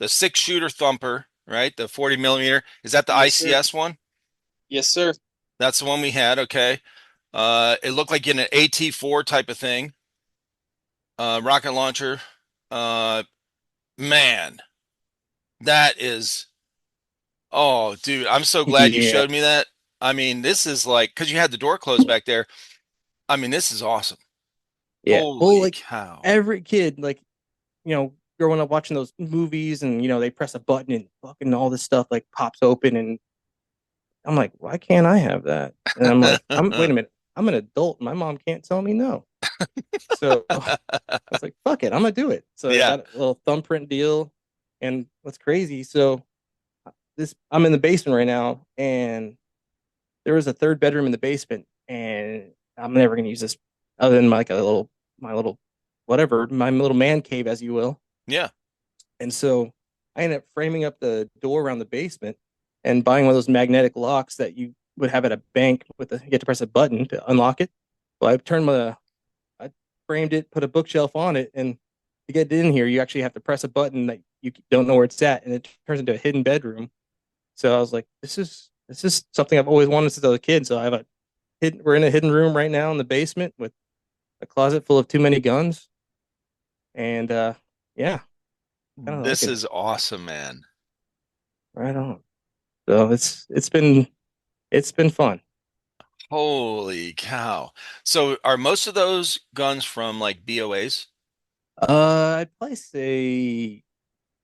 Speaker 1: six shooter thumper, right? The 40 millimeter. Is that the
Speaker 2: yes, sir.
Speaker 1: ICS one?
Speaker 2: Yes, sir.
Speaker 1: That's the one we had. Okay. It looked like in an AT4 type of thing. Rocket launcher. Uh, man, that is. Oh, dude, I'm so glad you
Speaker 2: Yeah.
Speaker 1: showed me that. I mean, this is like, because you had the door closed back there. I mean, this is awesome.
Speaker 2: Yeah. Well,
Speaker 1: Holy
Speaker 2: like
Speaker 1: cow.
Speaker 2: every kid, like, growing up watching those movies and, they press a button and fucking all this stuff like pops open. And I'm like, why can't I have that? And I'm like, wait a minute. I'm an adult. My mom can't tell me no. So I was like, fuck it. I'm going to do it. So I
Speaker 1: Yeah.
Speaker 2: got a little thumbprint deal. And what's crazy? So I'm in the basement right now, and there was a third bedroom in the basement, and I'm never gonna use this other than like my little whatever, my little man cave, as you will.
Speaker 1: Yeah.
Speaker 2: And so I ended up framing up the door around the basement and buying one of those magnetic locks that you would have at a bank you get to press a button to unlock it. Well, I framed it, put a bookshelf on it, and to get in here, you actually have to press a button that you don't know where it's at, and it turns into a hidden bedroom. So I was like, this is something I've always wanted since I was a kid. So I have a hidden we're in a hidden room right now in the basement with a closet full of too many guns. And yeah, kind of
Speaker 1: This
Speaker 2: liking it.
Speaker 1: is awesome, man.
Speaker 2: Right on. So it's been fun.
Speaker 1: Holy cow. So are most of those guns from like BOAs?
Speaker 2: I'd probably say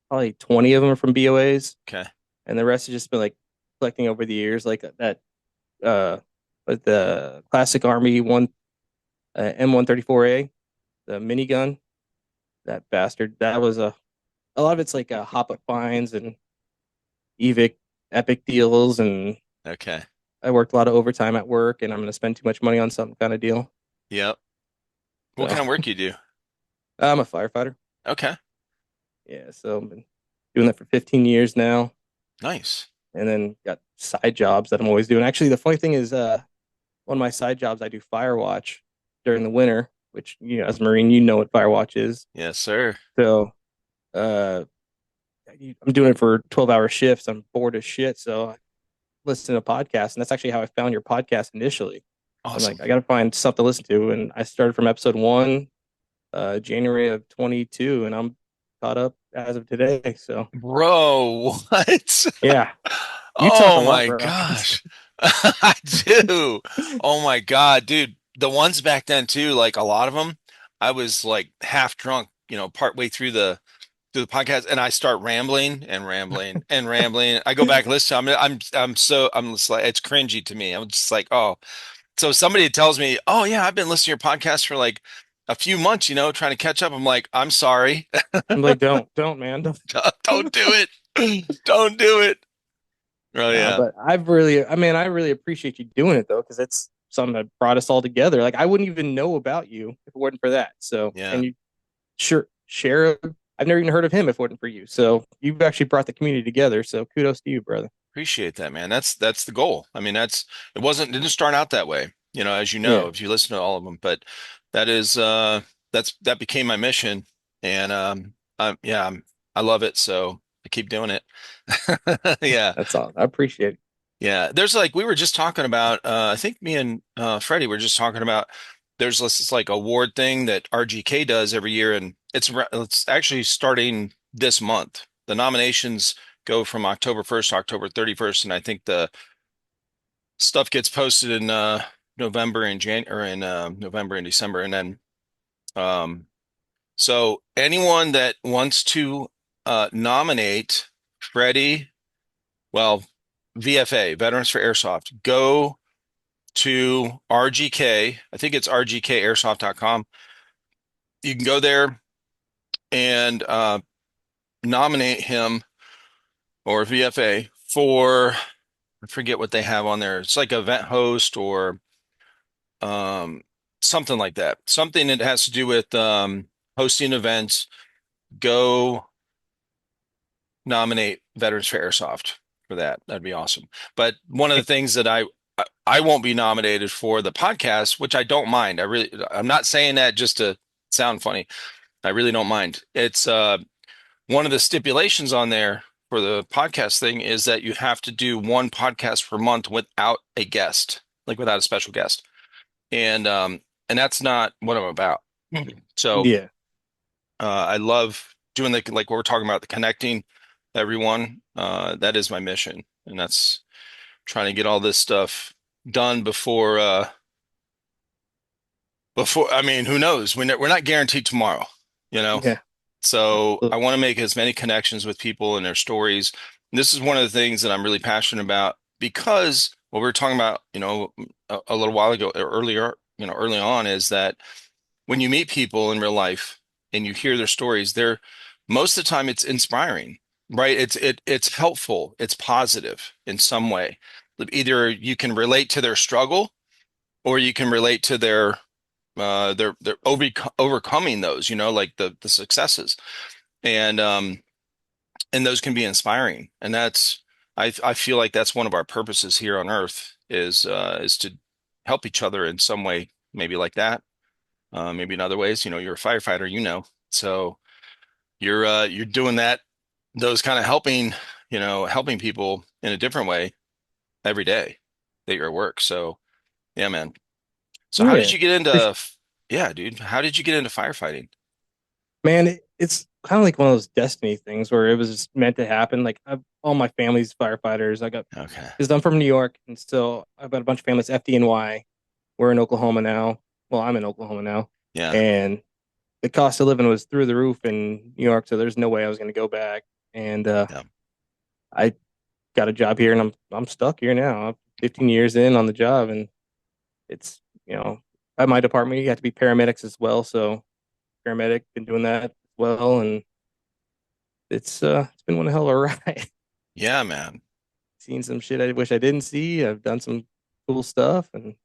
Speaker 2: probably 20 of them are from BOAs,
Speaker 1: Okay.
Speaker 2: and the rest has just been like collecting over the years, like that uh with the classic Army one M134A, the minigun. That bastard. That was a lot of it's like hop up finds and evic epic deals, and
Speaker 1: Okay.
Speaker 2: I worked a lot of overtime at work, and I'm going to spend too much money on some kind of deal.
Speaker 1: Yep. What
Speaker 2: So
Speaker 1: kind of work you do?
Speaker 2: I'm a firefighter.
Speaker 1: Okay.
Speaker 2: Yeah, so I've been doing that for 15 years now,
Speaker 1: Nice.
Speaker 2: and then got side jobs that I'm always doing. Actually, the funny thing is, one of my side jobs I do fire watch during the winter, which as a Marine, you know what fire watch is.
Speaker 1: Yes, sir.
Speaker 2: So uh, I'm doing it for 12-hour shifts. I'm bored as shit, so I listen to podcasts, and that's actually how I found your podcast initially. I'm
Speaker 1: Awesome.
Speaker 2: like, I got to find something to listen to, and I started from episode one, January of 22, and I'm caught up as of today. So
Speaker 1: Bro, what?
Speaker 2: yeah, you talk a
Speaker 1: Oh
Speaker 2: lot,
Speaker 1: my
Speaker 2: bro.
Speaker 1: gosh. I do. Oh my God, dude. The ones back then too, like a lot of them, I was like half drunk, partway through the podcast, and I start rambling and rambling and rambling. I go back and listen. I'm just like, it's cringy to me. I'm just like, oh. So somebody tells me, oh yeah, I've been listening to your podcast for like a few months, trying to catch up. I'm like, I'm sorry.
Speaker 2: I'm like, don't, man, don't.
Speaker 1: Don't do it. Don't do it. Oh
Speaker 2: Nah,
Speaker 1: yeah.
Speaker 2: but I really appreciate you doing it though, because it's something that brought us all together. Like I wouldn't even know about you if it weren't for that. So,
Speaker 1: Yeah.
Speaker 2: and you sure share. I've never even heard of him if it wasn't for you. So you've actually brought the community together. So kudos to you, brother.
Speaker 1: Appreciate that, man. That's the goal. I mean, didn't start out that way, as you know,
Speaker 2: Yeah,
Speaker 1: if you listen to all of them, but that is that became my mission, and yeah, I love it, so I keep doing it. Yeah.
Speaker 2: that's all. I appreciate it.
Speaker 1: Yeah. There's like we were just talking about I think me and Freddie were just talking about there's this like award thing that RGK does every year, and it's actually starting this month. The nominations go from October 1st to October 31st, and I think the stuff gets posted in November and Jan or in November and December, and then um, so anyone that wants to nominate Freddie, well, VFA, Veterans for Airsoft, go to RGK. I think it's rgkairsoft.com. You can go there and nominate him or VFA for, I forget what they have on there. It's like event host or um, something like that. Something that has to do with hosting events. Go nominate Veterans for Airsoft for that. That'd be awesome. But one of the things that I won't be nominated for the podcast, which I don't mind. I'm not saying that just to sound funny. I really don't mind. It's one of the stipulations on there for the podcast thing is that you have to do one podcast per month without a guest, like without a special guest. And that's not what I'm about. So
Speaker 2: Yeah,
Speaker 1: I love doing like what we're talking about, the connecting everyone. That is my mission. and that's trying to get all this stuff done before, I mean, who knows? We're not guaranteed tomorrow, you know?
Speaker 2: Yeah.
Speaker 1: So I
Speaker 2: Absolutely.
Speaker 1: want to make as many connections with people and their stories. And this is one of the things that I'm really passionate about because what we were talking about, a little while ago, or earlier, early on, is that when you meet people in real life and you hear their stories, they're most of the time it's inspiring, right? It's helpful, it's positive in some way. Either you can relate to their struggle or you can relate to their overcoming those, like the successes. And those can be inspiring. And I feel like that's one of our purposes here on Earth is to help each other in some way, maybe like that. Maybe in other ways, you're a firefighter, so you're doing those kind of helping people in a different way every day that you're at work. So yeah, man. So how did
Speaker 2: Yeah.
Speaker 1: you get
Speaker 2: For sure.
Speaker 1: into, yeah, dude, how did you get into firefighting?
Speaker 2: Man, it's kind of like one of those destiny things where it was just meant to happen. Like all my family's firefighters. I got
Speaker 1: Okay.
Speaker 2: because I'm from New York, and so I've got a bunch of families FDNY. We're in Oklahoma now. Well, I'm in Oklahoma now,
Speaker 1: Yeah.
Speaker 2: and the cost of living was through the roof in New York, so there's no way I was going to go back. And
Speaker 1: Yeah.
Speaker 2: I got a job here, and I'm stuck here now. I'm 15 years in on the job, and it's at my department you have to be paramedics as well. So paramedic, been doing that as well, and it's been one hell of a ride.
Speaker 1: Yeah, man.
Speaker 2: Seen some shit I wish I didn't see. I've done some cool stuff, and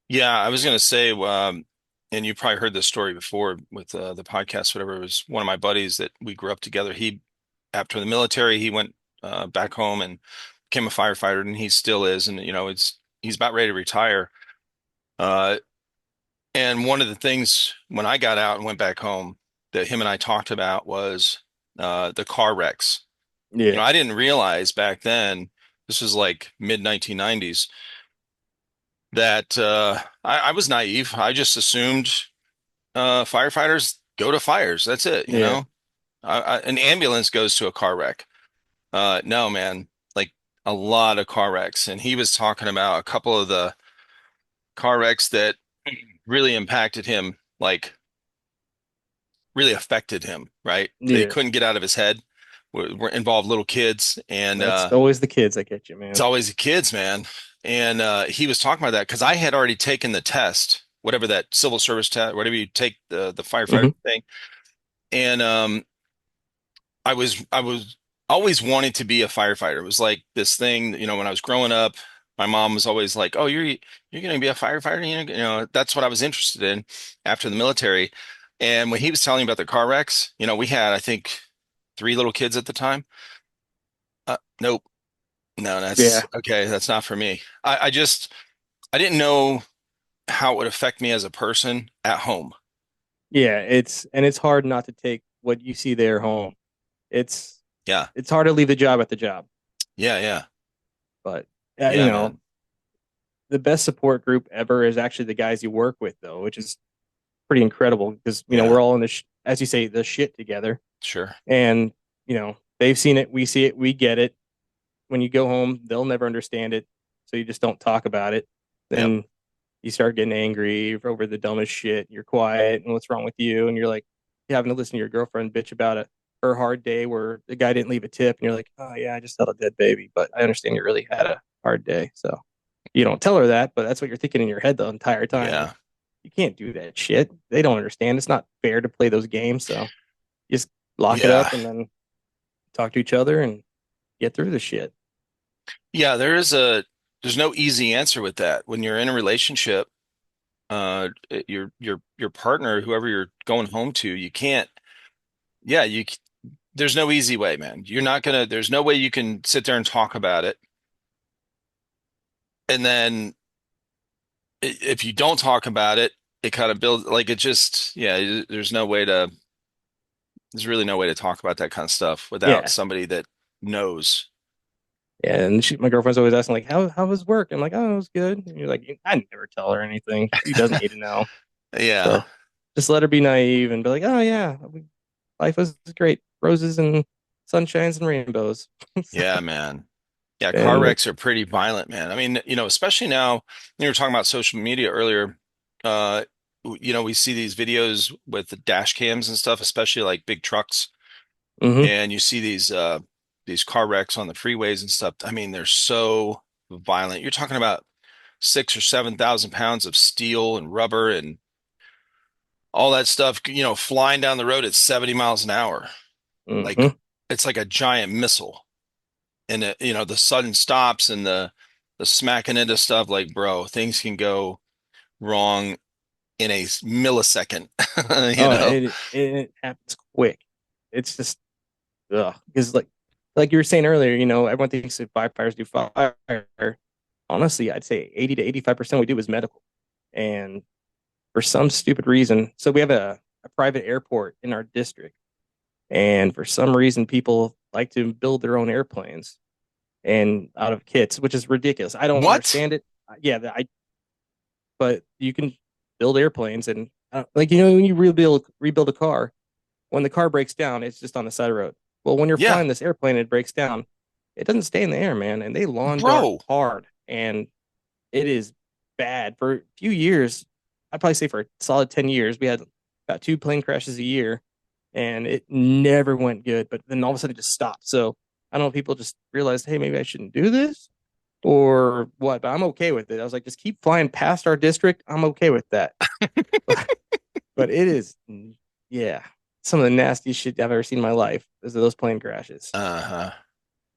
Speaker 1: Yeah, I was gonna say, and you probably heard this story before with the podcast, whatever. It was one of my buddies that we grew up together. After the military, he went back home and became a firefighter, and he still is. And he's about ready to retire. Uh, and one of the things when I got out and went back home that him and I talked about was the car wrecks.
Speaker 2: yeah,
Speaker 1: I didn't realize back then, this was like mid 1990s, that I was naive. I just assumed firefighters go to fires. That's it.
Speaker 2: yeah,
Speaker 1: An ambulance goes to a car wreck. No, man, like a lot of car wrecks. And he was talking about a couple of the car wrecks that really impacted him, like really affected him, right? They
Speaker 2: yeah.
Speaker 1: couldn't get out of his head. Were involved little kids, and
Speaker 2: That's always the kids that get you,
Speaker 1: it's
Speaker 2: man.
Speaker 1: always the kids, man. And he was talking about that because I had already taken the test, whatever that civil service test, whatever you take the firefighter
Speaker 2: Hmm.
Speaker 1: thing. And I was always wanting to be a firefighter. It was like this thing, when I was growing up, my mom was always like, "Oh, you're going to be a firefighter." That's what I was interested in after the military. And when he was telling me about the car wrecks, we had, I think, three little kids at the time. Nope, no, that's
Speaker 2: Yeah,
Speaker 1: okay. That's not for me. I didn't know how it would affect me as a person at home.
Speaker 2: yeah. It's hard not to take what you see there home. It's
Speaker 1: Yeah,
Speaker 2: it's hard to leave the job at the job,
Speaker 1: yeah, yeah,
Speaker 2: but
Speaker 1: yeah, man.
Speaker 2: the best support group ever is actually the guys you work with, though, which is pretty incredible because
Speaker 1: Yeah,
Speaker 2: we're all in this, as you say, the shit together,
Speaker 1: sure.
Speaker 2: and they've seen it, we see it, we get it. When you go home, they'll never understand it, so you just don't talk about it.
Speaker 1: Yep,
Speaker 2: Then you start getting angry over the dumbest shit. You're quiet, and what's wrong with you? And you're like, you having to listen to your girlfriend bitch about her hard day where the guy didn't leave a tip, and you're like, oh yeah, I just had a dead baby, but I understand you really had a hard day. So you don't tell her that, but that's what you're thinking in your head the entire time. Like,
Speaker 1: yeah,
Speaker 2: you can't do that shit. They don't understand. It's not fair to play those games. So you just lock it
Speaker 1: yeah,
Speaker 2: up and then talk to each other and get through the shit.
Speaker 1: yeah. There's no easy answer with that. When you're in a relationship, your partner, whoever you're going home to, you can't. Yeah, there's no easy way, man. You're not gonna. There's no way you can sit there and talk about it, and then if you don't talk about it, it kind of builds like it just. Yeah, there's really no way to talk about that kind of stuff without
Speaker 2: Yeah.
Speaker 1: somebody that knows.
Speaker 2: Yeah, and my girlfriend's always asking like, how was work? I'm like, oh, it was good. And you're like, I never tell her anything. She doesn't need to know.
Speaker 1: Yeah,
Speaker 2: So just let her be naive and be like, oh yeah, life was great, roses and sunshines and rainbows.
Speaker 1: Yeah, man. Yeah, car
Speaker 2: And
Speaker 1: wrecks are pretty violent, man. I mean, especially now, you were talking about social media earlier. Uh, we see these videos with the dash cams and stuff, especially like big trucks,
Speaker 2: hmm
Speaker 1: and you see these car wrecks on the freeways and stuff. I mean, they're so violent. You're talking about 6 or 7 thousand pounds of steel and rubber and all that stuff, flying down the road at 70 miles an hour. Like
Speaker 2: hmm
Speaker 1: it's like a giant missile. And the sudden stops and the smacking into stuff, like, bro, things can go wrong in a millisecond, you
Speaker 2: oh,
Speaker 1: know.
Speaker 2: it happens quick. It's just ugh. Because like you were saying earlier, everyone thinks that firefighters do fire. Honestly, I'd say 80 to 85% we do is medical. And for some stupid reason, so we have a private airport in our district, and for some reason, people like to build their own airplanes and out of kits, which is ridiculous. I don't
Speaker 1: What?
Speaker 2: understand it. Yeah, but you can build airplanes, and like when you rebuild a car, when the car breaks down, it's just on the side of the road. Well, when you're
Speaker 1: Yeah,
Speaker 2: flying this airplane and it breaks down, it doesn't stay in the air, man, and they lawn dart
Speaker 1: bro.
Speaker 2: hard, and it is bad for a few years. I'd probably say for a solid 10 years, we had about two plane crashes a year, and it never went good. But then all of a sudden it just stopped. So I don't know if people just realized, hey, maybe I shouldn't do this or what, but I'm okay with it. I was like, just keep flying past our district. I'm okay with that. But it is, yeah, some of the nastiest shit I've ever seen in my life is those plane crashes.
Speaker 1: Uh-huh.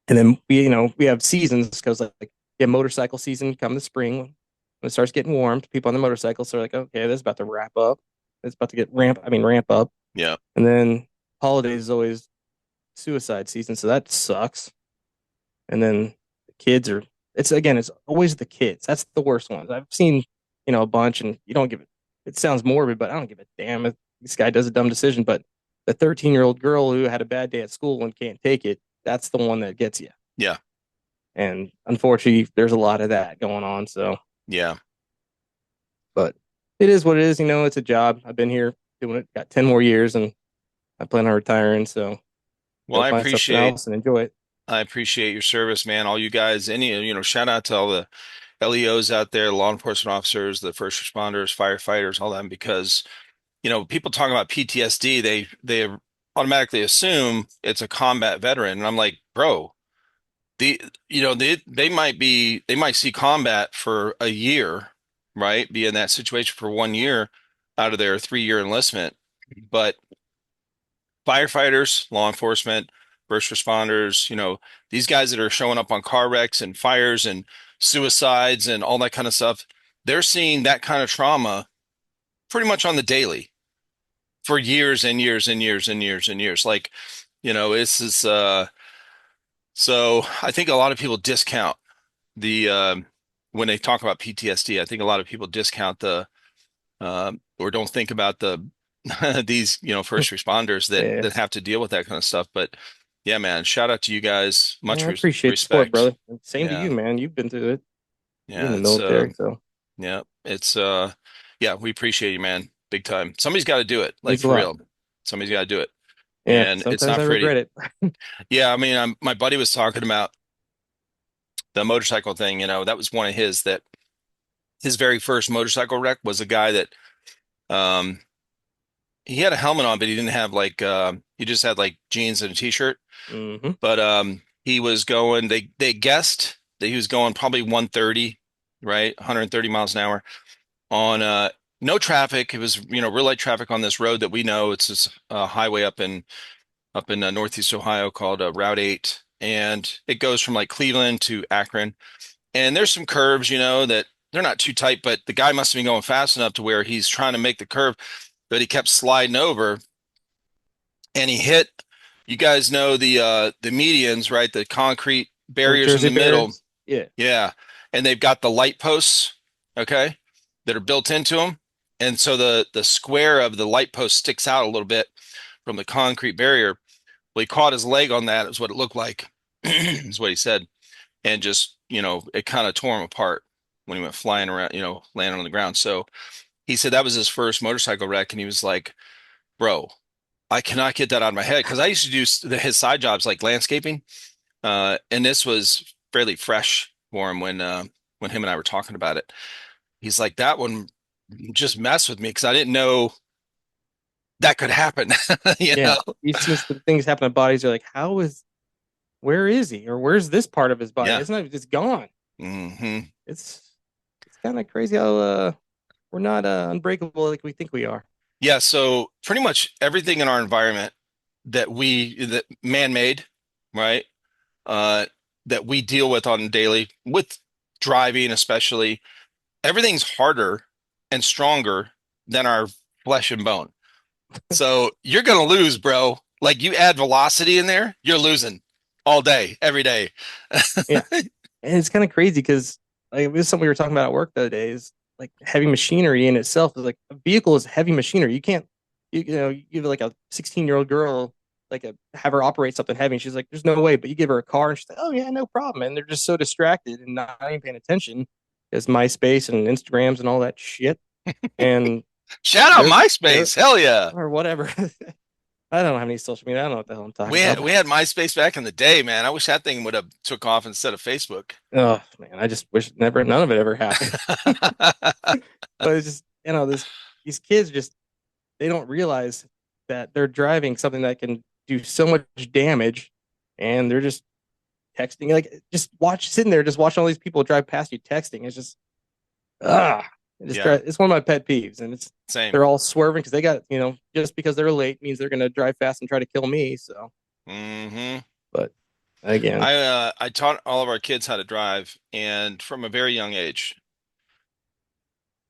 Speaker 2: And then we have seasons because like you have motorcycle season come the spring when it starts getting warm. People on the motorcycles so are like, okay, this is about to wrap up. It's about to get ramp up.
Speaker 1: Yeah,
Speaker 2: And then holidays is always suicide season, so that sucks. And then the kids are it's always the kids. That's the worst ones. I've seen, a bunch and you don't give it it sounds morbid, but I don't give a damn if this guy does a dumb decision. But the 13-year-old girl who had a bad day at school and can't take it, that's the one that gets you.
Speaker 1: yeah,
Speaker 2: And unfortunately, there's a lot of that going on. So,
Speaker 1: yeah.
Speaker 2: but it is what it is. It's a job. I've been here doing it, got 10 more years, and I plan on retiring. So,
Speaker 1: Well,
Speaker 2: go find something else and enjoy it.
Speaker 1: I appreciate your service, man. All you guys, shout out to all the LEOs out there, law enforcement officers, the first responders, firefighters, all that, because people talk about PTSD, they automatically assume it's a combat veteran, and I'm like, bro, the they might see combat for a year, right? Be in that situation for 1 year out of their 3 year enlistment, but firefighters, law enforcement, first responders, these guys that are showing up on car wrecks and fires and suicides and all that kind of stuff, they're seeing that kind of trauma pretty much on the daily for years and years and years and years and years. Like, this is so I think a lot of people discount the when they talk about PTSD. I think a lot of people discount the or don't think about the these, first responders
Speaker 2: Yeah.
Speaker 1: that have to deal with that kind of stuff. But yeah, man, shout out to you guys.
Speaker 2: Yeah,
Speaker 1: Much
Speaker 2: I appreciate the support,
Speaker 1: respect.
Speaker 2: brother. And same to you,
Speaker 1: Yeah.
Speaker 2: man. You've been through it. You're in
Speaker 1: Yeah,
Speaker 2: the military, so
Speaker 1: it's yeah, we appreciate you, man. Big time. Somebody's got to do it, like
Speaker 2: means a
Speaker 1: for
Speaker 2: lot.
Speaker 1: real. Somebody's got to do it.
Speaker 2: Yeah,
Speaker 1: And it's
Speaker 2: sometimes
Speaker 1: not
Speaker 2: I regret
Speaker 1: pretty.
Speaker 2: it.
Speaker 1: Yeah, I mean, my buddy was talking about the motorcycle thing, that was one of that his very first motorcycle wreck was a guy that um he had a helmet on, but he didn't have like he just had like jeans and a t-shirt.
Speaker 2: hmm
Speaker 1: But he was going they guessed that he was going probably 130, right? 130 miles an hour on no traffic. It was, real light traffic on this road that we know. It's this highway up in Northeast Ohio called Route 8, and it goes from like Cleveland to Akron. And there's some curves, that they're not too tight, but the guy must have been going fast enough to where he's trying to make the curve, but he kept sliding over and he hit. You guys know the medians, right? The concrete
Speaker 2: The
Speaker 1: barriers in
Speaker 2: Jersey
Speaker 1: the middle.
Speaker 2: barriers. Yeah.
Speaker 1: Yeah. And they've got the light posts, okay, that are built into them. And so the square of the light post sticks out a little bit from the concrete barrier. Well, he caught his leg on that, is what it looked like, is what he said. And just, it kind of tore him apart when he went flying around, landing on the ground. So he said that was his first motorcycle wreck. And he was like, bro, I cannot get that out of my head because I used to do his side jobs like landscaping, and this was fairly fresh for him when him and I were talking about it. He's like, that one just messed with me because I didn't know that could happen. You
Speaker 2: Yeah,
Speaker 1: know?
Speaker 2: you've seen some things happen to bodies. You're like, where is he, or where's this part of his body?
Speaker 1: Yeah.
Speaker 2: It's not just gone.
Speaker 1: Hmm.
Speaker 2: It's it's kind of crazy how we're not unbreakable like we think we are.
Speaker 1: Yeah. So pretty much everything in our environment that man-made, right? Uh, that we deal with on a daily with driving, especially everything's harder and stronger than our flesh and bone. So you're gonna lose, bro. Like you add velocity in there, you're losing all day, every day.
Speaker 2: Yeah, and it's kind of crazy because like it was something we were talking about at work the other day. Is like heavy machinery in itself is like a vehicle is heavy machinery. You can't you give like a 16-year-old girl like a have her operate something heavy, and she's like, "There's no way." But you give her a car, and she's like, "Oh yeah, no problem." And they're just so distracted and not even paying attention because MySpace and Instagrams and all that shit, and
Speaker 1: Shout out
Speaker 2: they're
Speaker 1: MySpace. Hell yeah.
Speaker 2: or whatever. I don't have any social media. I don't know what the hell I'm talking about.
Speaker 1: We had MySpace back in the day, man. I wish that thing would have took off instead of Facebook.
Speaker 2: Oh man, I just wish never none of it ever happened. But it's just this these kids just they don't realize that they're driving something that can do so much damage, and they're just texting like just watch sitting there just watching all these people drive past you texting. It's just ah,
Speaker 1: Yeah,
Speaker 2: it's one of my pet peeves, and it's
Speaker 1: same.
Speaker 2: they're all swerving because they got just because they're late means they're gonna drive fast and try to kill me. So,
Speaker 1: Hmm.
Speaker 2: but again,
Speaker 1: I taught all of our kids how to drive, and from a very young age,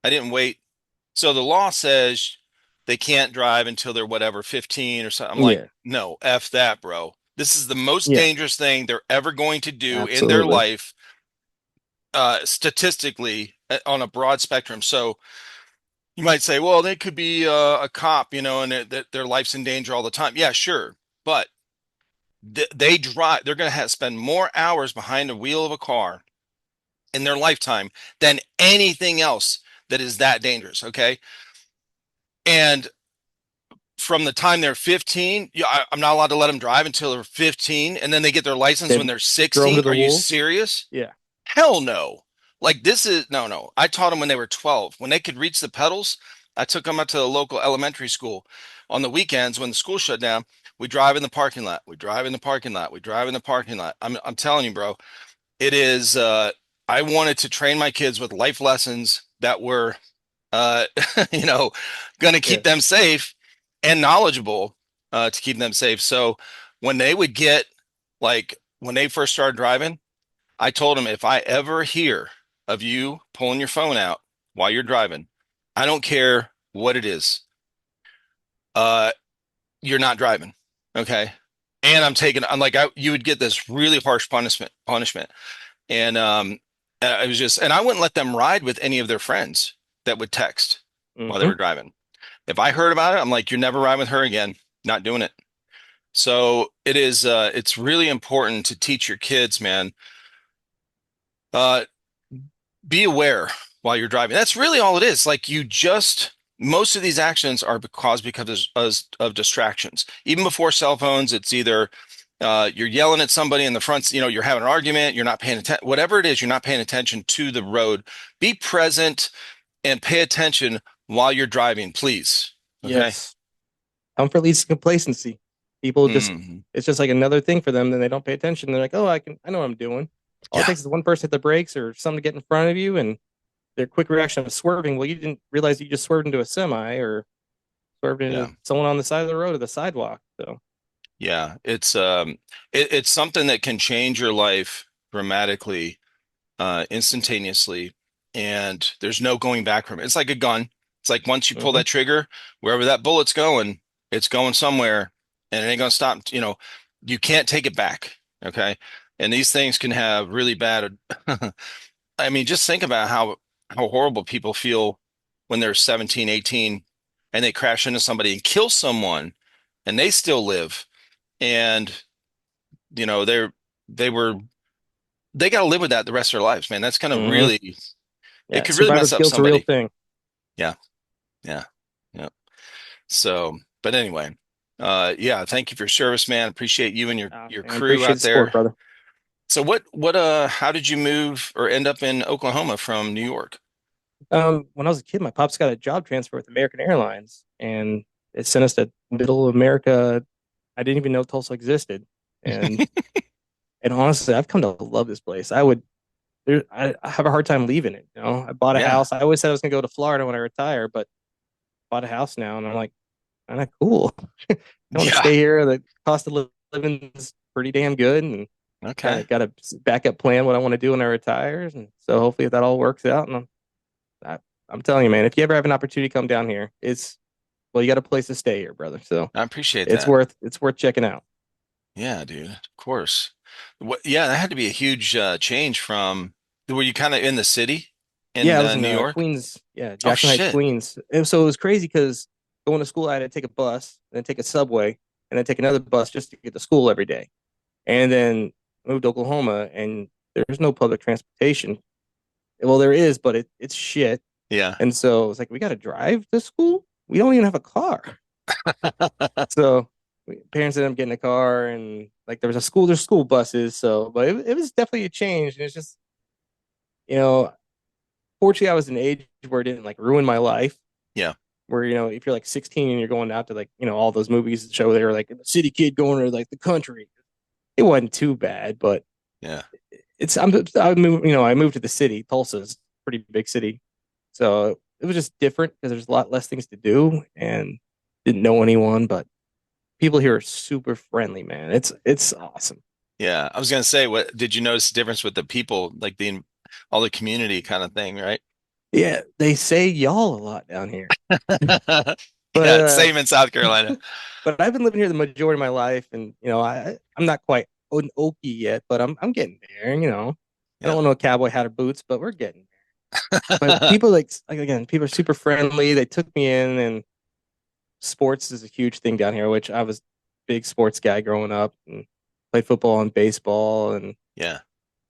Speaker 1: I didn't wait. So the law says they can't drive until they're whatever 15 or something. I'm like,
Speaker 2: yeah,
Speaker 1: no, F that, bro. This is the most
Speaker 2: yeah,
Speaker 1: dangerous thing they're ever going to do in their
Speaker 2: absolutely,
Speaker 1: life, statistically, on a broad spectrum. So you might say, well, they could be a cop, and their life's in danger all the time. Yeah, sure. But they drive, they're going to have spend more hours behind the wheel of a car in their lifetime than anything else that is that dangerous. Okay. And from the time they're 15, yeah, I'm not allowed to let them drive until they're 15, and then they get their license when
Speaker 2: then
Speaker 1: they're
Speaker 2: throw them to
Speaker 1: 16.
Speaker 2: the
Speaker 1: Are you
Speaker 2: wolves.
Speaker 1: serious?
Speaker 2: Yeah,
Speaker 1: Hell no. Like this is no, no. I taught them when they were 12. When they could reach the pedals, I took them up to the local elementary school. On the weekends when the school shut down, we drive in the parking lot. We drive in the parking lot. We drive in the parking lot. I'm telling you, bro, it is I wanted to train my kids with life lessons that were uh you know, going to keep them
Speaker 2: yes,
Speaker 1: safe and knowledgeable, to keep them safe. So when they would get like when they first started driving, I told him if I ever hear of you pulling your phone out while you're driving, I don't care what it is. Uh, you're not driving. Okay. And I'm like, you would get this really harsh punishment. And, I was just, and I wouldn't let them ride with any of their friends that would text while they
Speaker 2: hmm
Speaker 1: were driving. If I heard about it, I'm like, you're never riding with her again. Not doing it. So it's really important to teach your kids, man. Uh, be aware while you're driving. That's really all it is. Like most of these accidents are caused because of distractions. Even before cell phones, it's either you're yelling at somebody in the front, you're having an argument, you're not paying attention, whatever it is, you're not paying attention to the road. Be present and pay attention while you're driving, please. Okay.
Speaker 2: yes. Comfort leads to complacency. People just
Speaker 1: Hmm.
Speaker 2: it's just like another thing for them. Then they don't pay attention. They're like, oh, I know what I'm doing. All it
Speaker 1: Yeah.
Speaker 2: takes is one person hit the brakes or something to get in front of you, and their quick reaction of swerving. Well, you didn't realize you just swerved into a semi or swerved
Speaker 1: Yeah.
Speaker 2: into someone on the side of the road or the sidewalk. So,
Speaker 1: Yeah. It's something that can change your life dramatically, instantaneously, and there's no going back from it. It's like a gun. It's like once you pull
Speaker 2: hmm
Speaker 1: that trigger, wherever that bullet's going, it's going somewhere, and it ain't gonna stop. You can't take it back. Okay, and these things can have really bad. I mean, just think about how horrible people feel when they're 17, 18, and they crash into somebody and kill someone, and they still live, and you know they're they were they got to live with that the rest of their lives, man. That's gonna
Speaker 2: hmm
Speaker 1: really it
Speaker 2: yeah,
Speaker 1: could really mess
Speaker 2: survivor's
Speaker 1: up
Speaker 2: guilt's a real
Speaker 1: somebody.
Speaker 2: thing.
Speaker 1: Yeah, yeah, yeah. So, but anyway. Yeah, thank you for your service, man. Appreciate you and your
Speaker 2: And
Speaker 1: crew
Speaker 2: appreciate
Speaker 1: out
Speaker 2: the support,
Speaker 1: there.
Speaker 2: brother.
Speaker 1: So how did you move or end up in Oklahoma from New York?
Speaker 2: When I was a kid, my pops got a job transfer with American Airlines, and it sent us to middle of America. I didn't even know Tulsa existed, and honestly, I've come to love this place. I have a hard time leaving it. I bought a
Speaker 1: Yeah.
Speaker 2: house. I always said I was gonna go to Florida when I retire, but bought a house now, and I'm like, kind of cool. I want to
Speaker 1: Yeah.
Speaker 2: stay here. The cost of living is pretty damn good, and
Speaker 1: Okay.
Speaker 2: got a backup plan what I want to do when I retire, and so hopefully that all works out. And I, I'm telling you, man, if you ever have an opportunity to come down here, you got a place to stay here, brother. So
Speaker 1: I appreciate that.
Speaker 2: it's worth checking out.
Speaker 1: Yeah, dude. Of course. Yeah, that had to be a huge change from were you kind of in the city
Speaker 2: Yeah,
Speaker 1: in
Speaker 2: I was in
Speaker 1: New York?
Speaker 2: Queens, yeah,
Speaker 1: Oh
Speaker 2: Jackson Heights,
Speaker 1: shit.
Speaker 2: Queens. So it was crazy because going to school, I had to take a bus, and then take a subway, and then take another bus just to get to school every day. And then moved to Oklahoma, and there's no public transportation. Well, there is, but it's shit.
Speaker 1: Yeah.
Speaker 2: And so it's like we got to drive to school. We don't even have a car. So parents ended up getting a car, and like there's school buses. So, but it was definitely a change. And it's just, you know, fortunately, I was an age where it didn't like ruin my life.
Speaker 1: Yeah.
Speaker 2: Where, if you're like 16 and you're going out to like, all those movies that show they were like the city kid going to like the country, it wasn't too bad. But
Speaker 1: Yeah.
Speaker 2: I moved to the city. Tulsa's a pretty big city, so it was just different because there's a lot less things to do and didn't know anyone. But people here are super friendly, man. It's awesome.
Speaker 1: Yeah. I was gonna say, what did you notice the difference with the people, like the all the community kind of thing, right?
Speaker 2: Yeah, they say y'all a lot down here, but
Speaker 1: Yeah, same in South Carolina.
Speaker 2: but I've been living here the majority of my life, and I'm not quite an Okie yet, but I'm getting there. I
Speaker 1: Yeah.
Speaker 2: don't know cowboy hat or boots, but we're getting there. But people like again, people are super friendly. They took me in, and sports is a huge thing down here, which I was a big sports guy growing up and played football and baseball, and
Speaker 1: Yeah.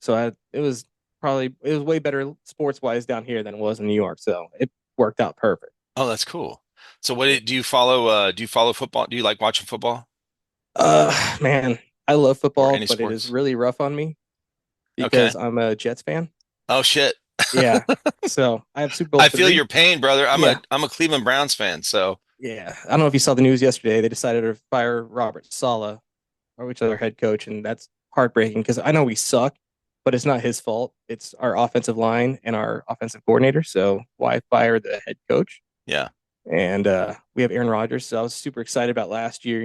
Speaker 2: so it was way better sports wise down here than it was in New York. So it worked out perfect.
Speaker 1: Oh, that's cool. So
Speaker 2: Yeah.
Speaker 1: do you follow football? Do you like watching football
Speaker 2: Man, I love
Speaker 1: or
Speaker 2: football,
Speaker 1: any
Speaker 2: but it is
Speaker 1: sports?
Speaker 2: really rough on me
Speaker 1: Okay.
Speaker 2: because I'm a Jets fan.
Speaker 1: Oh shit.
Speaker 2: Yeah. So I have Super Bowl
Speaker 1: I feel
Speaker 2: three.
Speaker 1: your pain, brother.
Speaker 2: Yeah.
Speaker 1: I'm a Cleveland Browns fan, so
Speaker 2: Yeah. I don't know if you saw the news yesterday. They decided to fire Robert Saleh, or which other head coach, and that's heartbreaking because I know we suck, but it's not his fault. It's our offensive line and our offensive coordinator. So why fire the head coach?
Speaker 1: yeah.
Speaker 2: And we have Aaron Rodgers. So I was super excited about last year.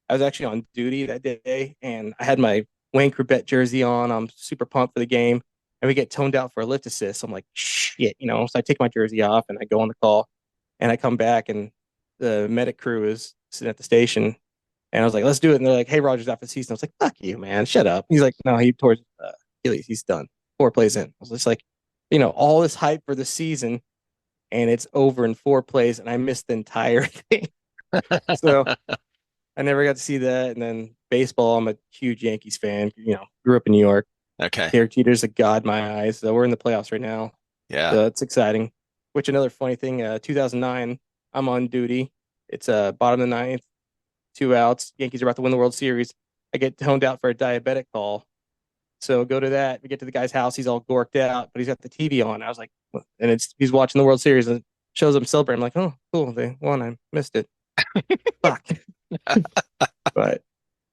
Speaker 2: I was actually on duty that day, and I had my Wayne Corbett jersey on. I'm super pumped for the game, and we get toned out for a lift assist. I'm like, shit. So I take my jersey off and I go on the call, and I come back, and the medic crew is sitting at the station, and I was like, let's do it. And they're like, hey, Rogers out for the season. I was like, fuck you, man. Shut up. He's like, no, he tore Achilles. He's done. 4 plays in. I was just like, all this hype for the season, and it's over in 4 plays, and I missed the entire thing. So I never got to see that. And then baseball, I'm a huge Yankees fan. Grew up in New York.
Speaker 1: Okay.
Speaker 2: Derek Jeter's a god in my eyes. So we're in the playoffs right now.
Speaker 1: Yeah.
Speaker 2: So it's exciting. Which another funny thing, 2009, I'm on duty. It's bottom of the ninth, 2 outs. Yankees are about to win the World Series. I get toned out for a diabetic call. So go to that. We get to the guy's house. He's all gorked out, but he's got the TV on. I was like, and he's watching the World Series and it shows him celebrating. I'm like, oh, cool. They won. I missed it. Fuck. But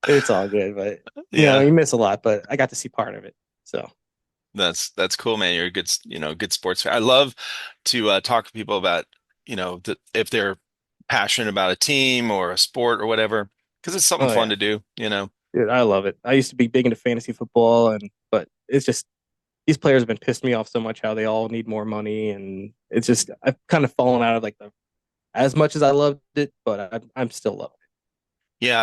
Speaker 2: it's all good. But
Speaker 1: Yeah.
Speaker 2: you miss a lot, but I got to see part of it. So
Speaker 1: That's cool, man. You're a good sports fan. I love to talk to people about, if they're passionate about a team or a sport or whatever, because it's something
Speaker 2: oh
Speaker 1: fun
Speaker 2: yeah.
Speaker 1: to do.
Speaker 2: Dude, I love it. I used to be big into fantasy football, but it's just these players have been pissed me off so much how they all need more money, and it's just I've kind of fallen out of like the as much as I loved it, but I'm still loving
Speaker 1: Yeah,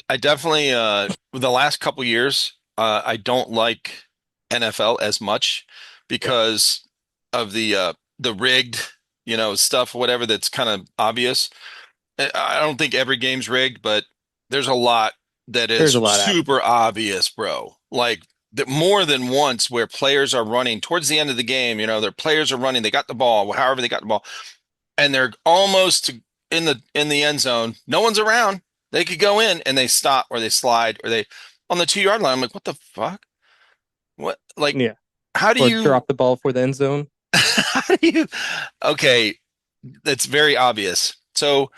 Speaker 1: I definitely the last couple years I don't like NFL as much
Speaker 2: it. Yeah,
Speaker 1: because of the rigged, stuff, whatever that's kind of obvious. I don't think every game's rigged, but there's a lot that
Speaker 2: there's a
Speaker 1: is
Speaker 2: lot happening.
Speaker 1: super obvious, bro. Like that more than once where players are running towards the end of the game, their players are running, they got the ball, however they got the ball, and they're almost in the end zone. No one's around. They could go in and they stop or they slide or they on the 2 yard line. I'm like, what the fuck? What? Like,
Speaker 2: Yeah.
Speaker 1: how do
Speaker 2: Or
Speaker 1: you,
Speaker 2: drop the ball for the end zone.
Speaker 1: how do you, okay, that's very obvious. So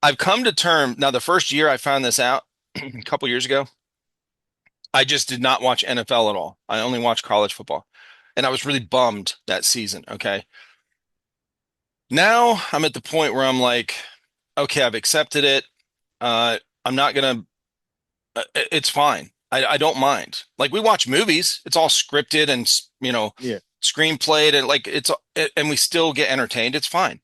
Speaker 1: I've come to term now. The first year I found this out a couple years ago, I just did not watch NFL at all. I only watched college football. And I was really bummed that season. Okay. Now I'm at the point where I'm like, okay, I've accepted it. I'm not gonna, it's fine. I don't mind. Like we watch movies, it's all scripted and,
Speaker 2: Yeah.
Speaker 1: screenplayed and like and we still get entertained. It's fine.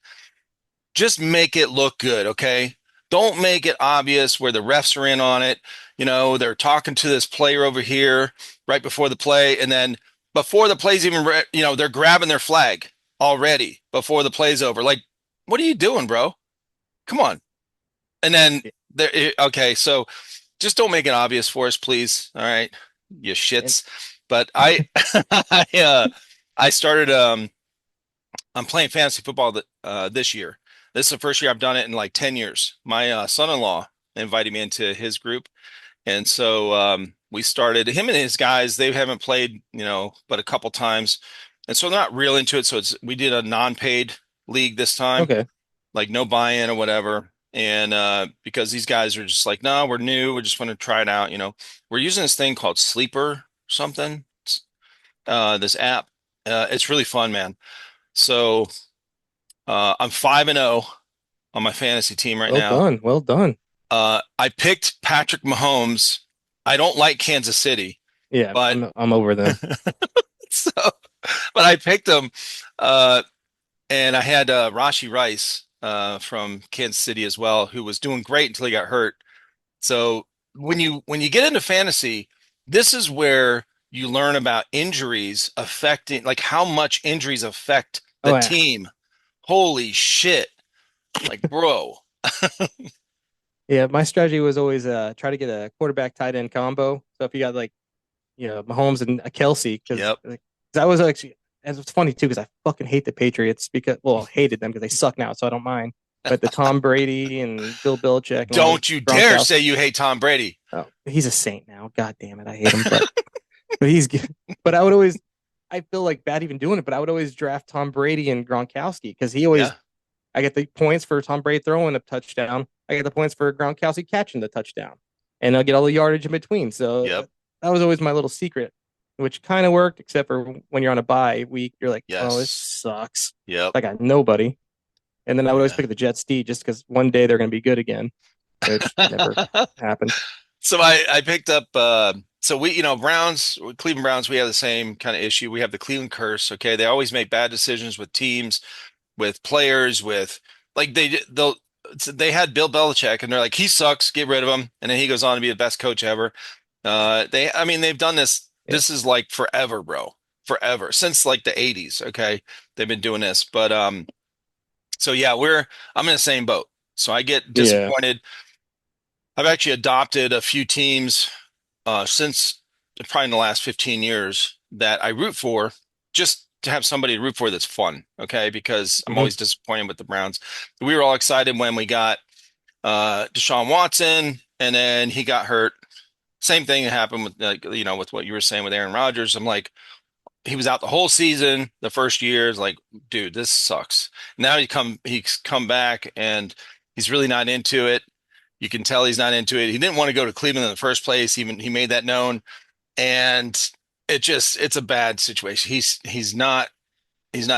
Speaker 1: Just make it look good, okay? Don't make it obvious where the refs are in on it. They're talking to this player over here right before the play, and then before the play's even, they're grabbing their flag already before the play's over. Like, what are you doing, bro? Come on. And then
Speaker 2: Yeah.
Speaker 1: there, okay, so just don't make it obvious for us, please. All right, you
Speaker 2: And
Speaker 1: shits. But I started I'm playing fantasy football this year. This is the first year I've done it in like 10 years. My son-in-law invited me into his group. And so we started him and his guys, they haven't played, but a couple times. And so they're not real into it. So we did a non-paid league this time,
Speaker 2: okay.
Speaker 1: like no buy-in or whatever. And because these guys are just like, no, we're new. We just want to try it out. We're using this thing called Sleeper something, this app. It's really fun, man. So I'm 5-0 on my fantasy team right
Speaker 2: Well
Speaker 1: now.
Speaker 2: done. Well done.
Speaker 1: I picked Patrick Mahomes. I don't like Kansas City,
Speaker 2: Yeah,
Speaker 1: but
Speaker 2: I'm over them.
Speaker 1: so, but I picked him, uh, and I had Rashi Rice from Kansas City as well, who was doing great until he got hurt. So when you get into fantasy, this is where you learn about injuries affecting, like how much injuries affect the
Speaker 2: Oh yeah.
Speaker 1: team. Holy shit! Like, bro.
Speaker 2: Yeah, my strategy was always try to get a quarterback tight end combo. So if you got like, Mahomes and a Kelsey, because
Speaker 1: Yep.
Speaker 2: like, that was actually, and it's funny too because I fucking hate the Patriots because, well, hated them because they suck now, so I don't mind. But the Tom Brady and Bill Belichick and all those
Speaker 1: Don't you dare say
Speaker 2: Gronkowski,
Speaker 1: you hate Tom Brady.
Speaker 2: oh, he's a saint now. God damn it, I hate him. But he's but I would always, I feel like bad even doing it, but I would always draft Tom Brady and Gronkowski because he always,
Speaker 1: Yeah.
Speaker 2: I get the points for Tom Brady throwing a touchdown. I get the points for Gronkowski catching the touchdown, and I get all the yardage in between. So
Speaker 1: Yep.
Speaker 2: that was always my little secret, which kind of worked, except for when you're on a bye week, you're like, oh, this
Speaker 1: Yes.
Speaker 2: sucks.
Speaker 1: Yep.
Speaker 2: I got nobody, and then I would always
Speaker 1: Yeah.
Speaker 2: pick the Jets D just because one day they're going to be good again, which never happened.
Speaker 1: So I picked up so we Browns, Cleveland Browns, we have the same kind of issue. We have the Cleveland curse, okay? They always make bad decisions with teams, with players, with like they had Bill Belichick and they're like he sucks, get rid of him, and then he goes on to be the best coach ever. I mean they've done this,
Speaker 2: Yeah,
Speaker 1: this is like forever, bro. Forever. Since like the 80s, okay? They've been doing this. But so yeah, I'm in the same boat. So I get
Speaker 2: yeah,
Speaker 1: disappointed. I've actually adopted a few teams since probably in the last 15 years that I root for just to have somebody to root for that's fun. Okay. Because I'm
Speaker 2: hmm
Speaker 1: always disappointed with the Browns. We were all excited when we got Deshaun Watson and then he got hurt. Same thing happened with like, with what you were saying with Aaron Rodgers. I'm like, he was out the whole season. The first year is like, dude, this sucks. Now he's come back and he's really not into it. You can tell he's not into it. He didn't want to go to Cleveland in the first place. Even he made that known, and it's a bad situation. He's not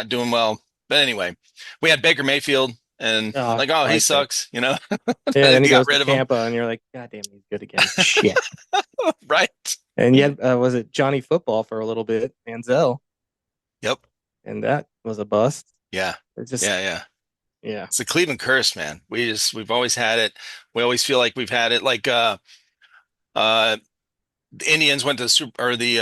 Speaker 1: doing well. But anyway, we had Baker Mayfield, and
Speaker 2: oh,
Speaker 1: like, oh, he
Speaker 2: like that.
Speaker 1: sucks, you know.
Speaker 2: Yeah, then he
Speaker 1: You got
Speaker 2: goes to
Speaker 1: rid of him,
Speaker 2: Tampa, and you're like, God damn, he's good again. Shit.
Speaker 1: right?
Speaker 2: And yet, was it Johnny Football for a little bit, Manziel,
Speaker 1: Yep.
Speaker 2: and that was a bust.
Speaker 1: Yeah.
Speaker 2: It's just,
Speaker 1: Yeah. Yeah.
Speaker 2: yeah,
Speaker 1: It's the Cleveland curse, man. We've always had it. We always feel like we've had it. Like uh the Indians went to the Super or the